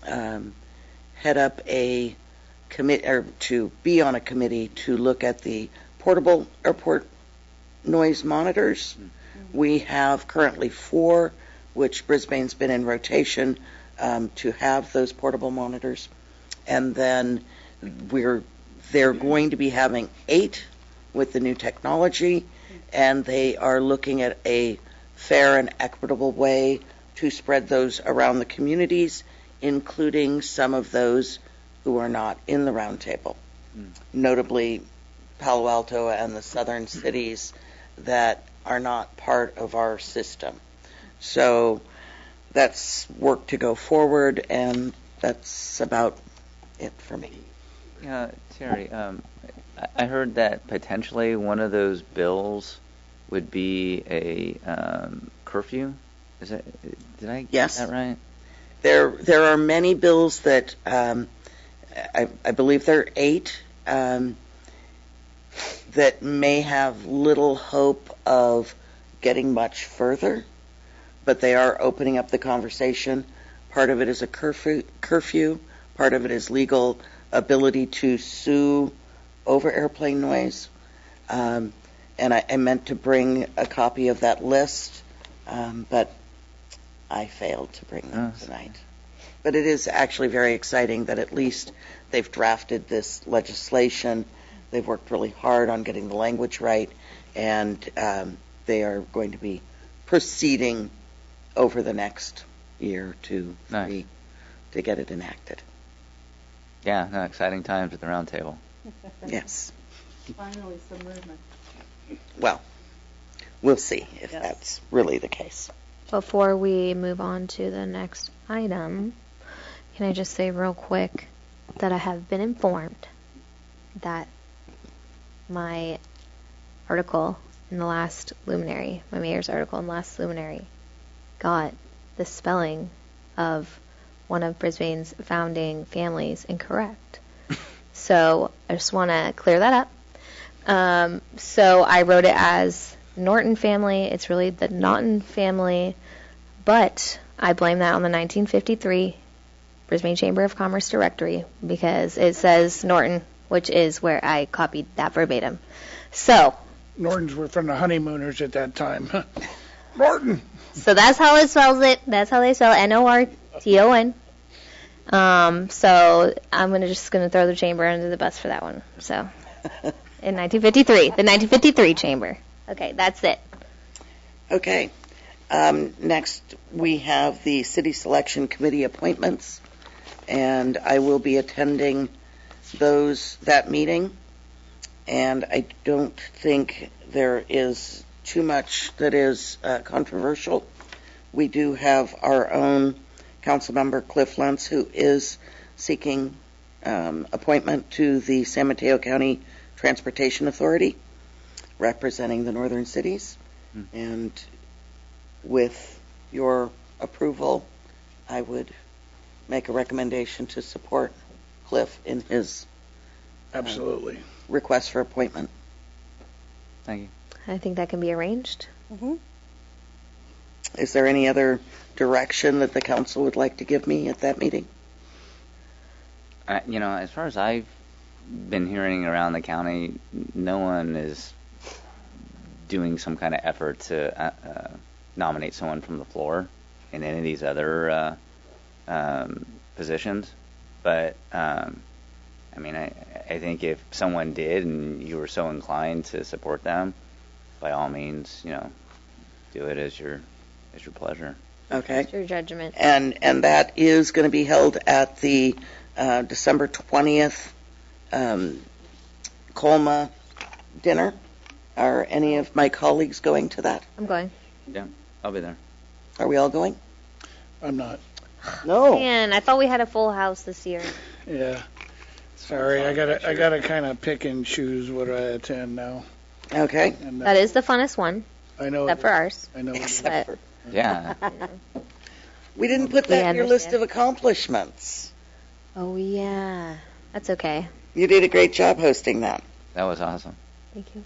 head up a committee, or to be on a committee to look at the portable airport noise monitors. We have currently 4, which Brisbane's been in rotation to have those portable monitors. And then they're going to be having 8 with the new technology, and they are looking at a fair and equitable way to spread those around the communities, including some of those who are not in the roundtable, notably Palo Alto and the southern cities that are not part of our system. So that's work to go forward, and that's about it for me. Yeah, Terry, I heard that potentially one of those bills would be a curfew. Is that, did I get that right? There are many bills that I believe there are 8 that may have little hope of getting much further, but they are opening up the conversation. Part of it is a curfew. Part of it is legal ability to sue over airplane noise. And I meant to bring a copy of that list, but I failed to bring them tonight. But it is actually very exciting that at least they've drafted this legislation. They've worked really hard on getting the language right, and they are going to be proceeding over the next year, 2, 3, to get it enacted. Yeah, no, exciting times at the round table. Yes. Finally, some movement. Well, we'll see if that's really the case. Before we move on to the next item, can I just say real quick that I have been informed that my article in the last Luminary, my mayor's article in the last Luminary, got the spelling of one of Brisbane's founding families incorrect. So I just want to clear that up. So I wrote it as Norton family. It's really the Naughton family, but I blame that on the 1953 Brisbane Chamber of Commerce directory because it says Norton, which is where I copied that verbatim. So Nortons were from the honeymooners at that time. Norton. So that's how it spells it. That's how they spell it, Norton. So I'm just gonna throw the chamber under the bus for that one. So in 1953, the 1953 chamber. Okay, that's it. Okay. Next, we have the City Selection Committee appointments, and I will be attending that meeting. And I don't think there is too much that is controversial. We do have our own council member, Cliff Lentz, who is seeking appointment to the San Mateo County Transportation Authority, representing the northern cities. And with your approval, I would make a recommendation to support Cliff in his absolutely request for appointment. Thank you. I think that can be arranged. Mm-hmm. Is there any other direction that the council would like to give me at that meeting? As far as I've been hearing around the county, no one is doing some kind of effort to nominate someone from the floor in any of these other positions. But, I think if someone did and you were so inclined to support them, by all means, do it as your pleasure. Okay. It's your judgment. And that is going to be held at the December 20th Colma dinner. Are any of my colleagues going to that? I'm going. Yeah, I'll be there. Are we all going? I'm not. No. Man, I thought we had a full house this year. Yeah. Sorry, I gotta kind of pick and choose what I attend now. Okay. And, That is the funnest one. I know. Except for ours. I know. Except for. Yeah. We didn't put that in your list of accomplishments. Oh, yeah. That's okay. You did a great job hosting that. That was awesome. Thank you.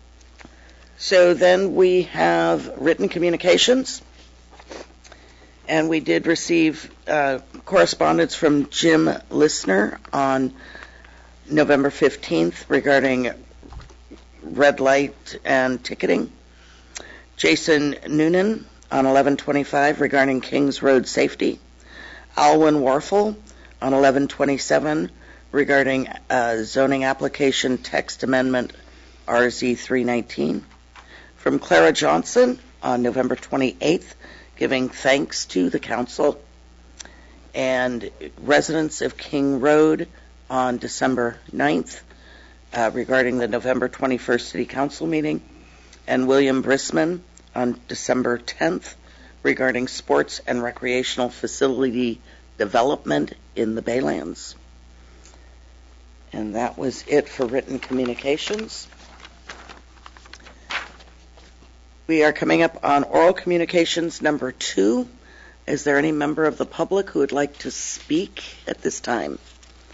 So then we have written communications. And we did receive correspondence from Jim Listener on November 15th regarding red light and ticketing. Jason Noonan on 11/25 regarding Kings Road safety. Alwyn Warfel on 11/27 regarding zoning application text amendment RZ 319. from Clara Johnson on November 28th, giving thanks to the council, and residents of King Road on December 9th regarding the November 21st City Council meeting, and William Brisbane on December 10th regarding sports and recreational facility development in the Baylands. And that was it for written communications. We are coming up on oral communications number 2. Is there any member of the public who would like to speak at this time?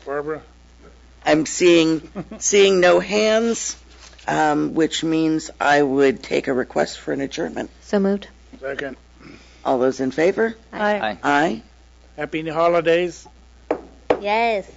Barbara? I'm seeing no hands, which means I would take a request for an adjournment. So moved. Second. All those in favor? Aye. Aye. Happy holidays. Yes.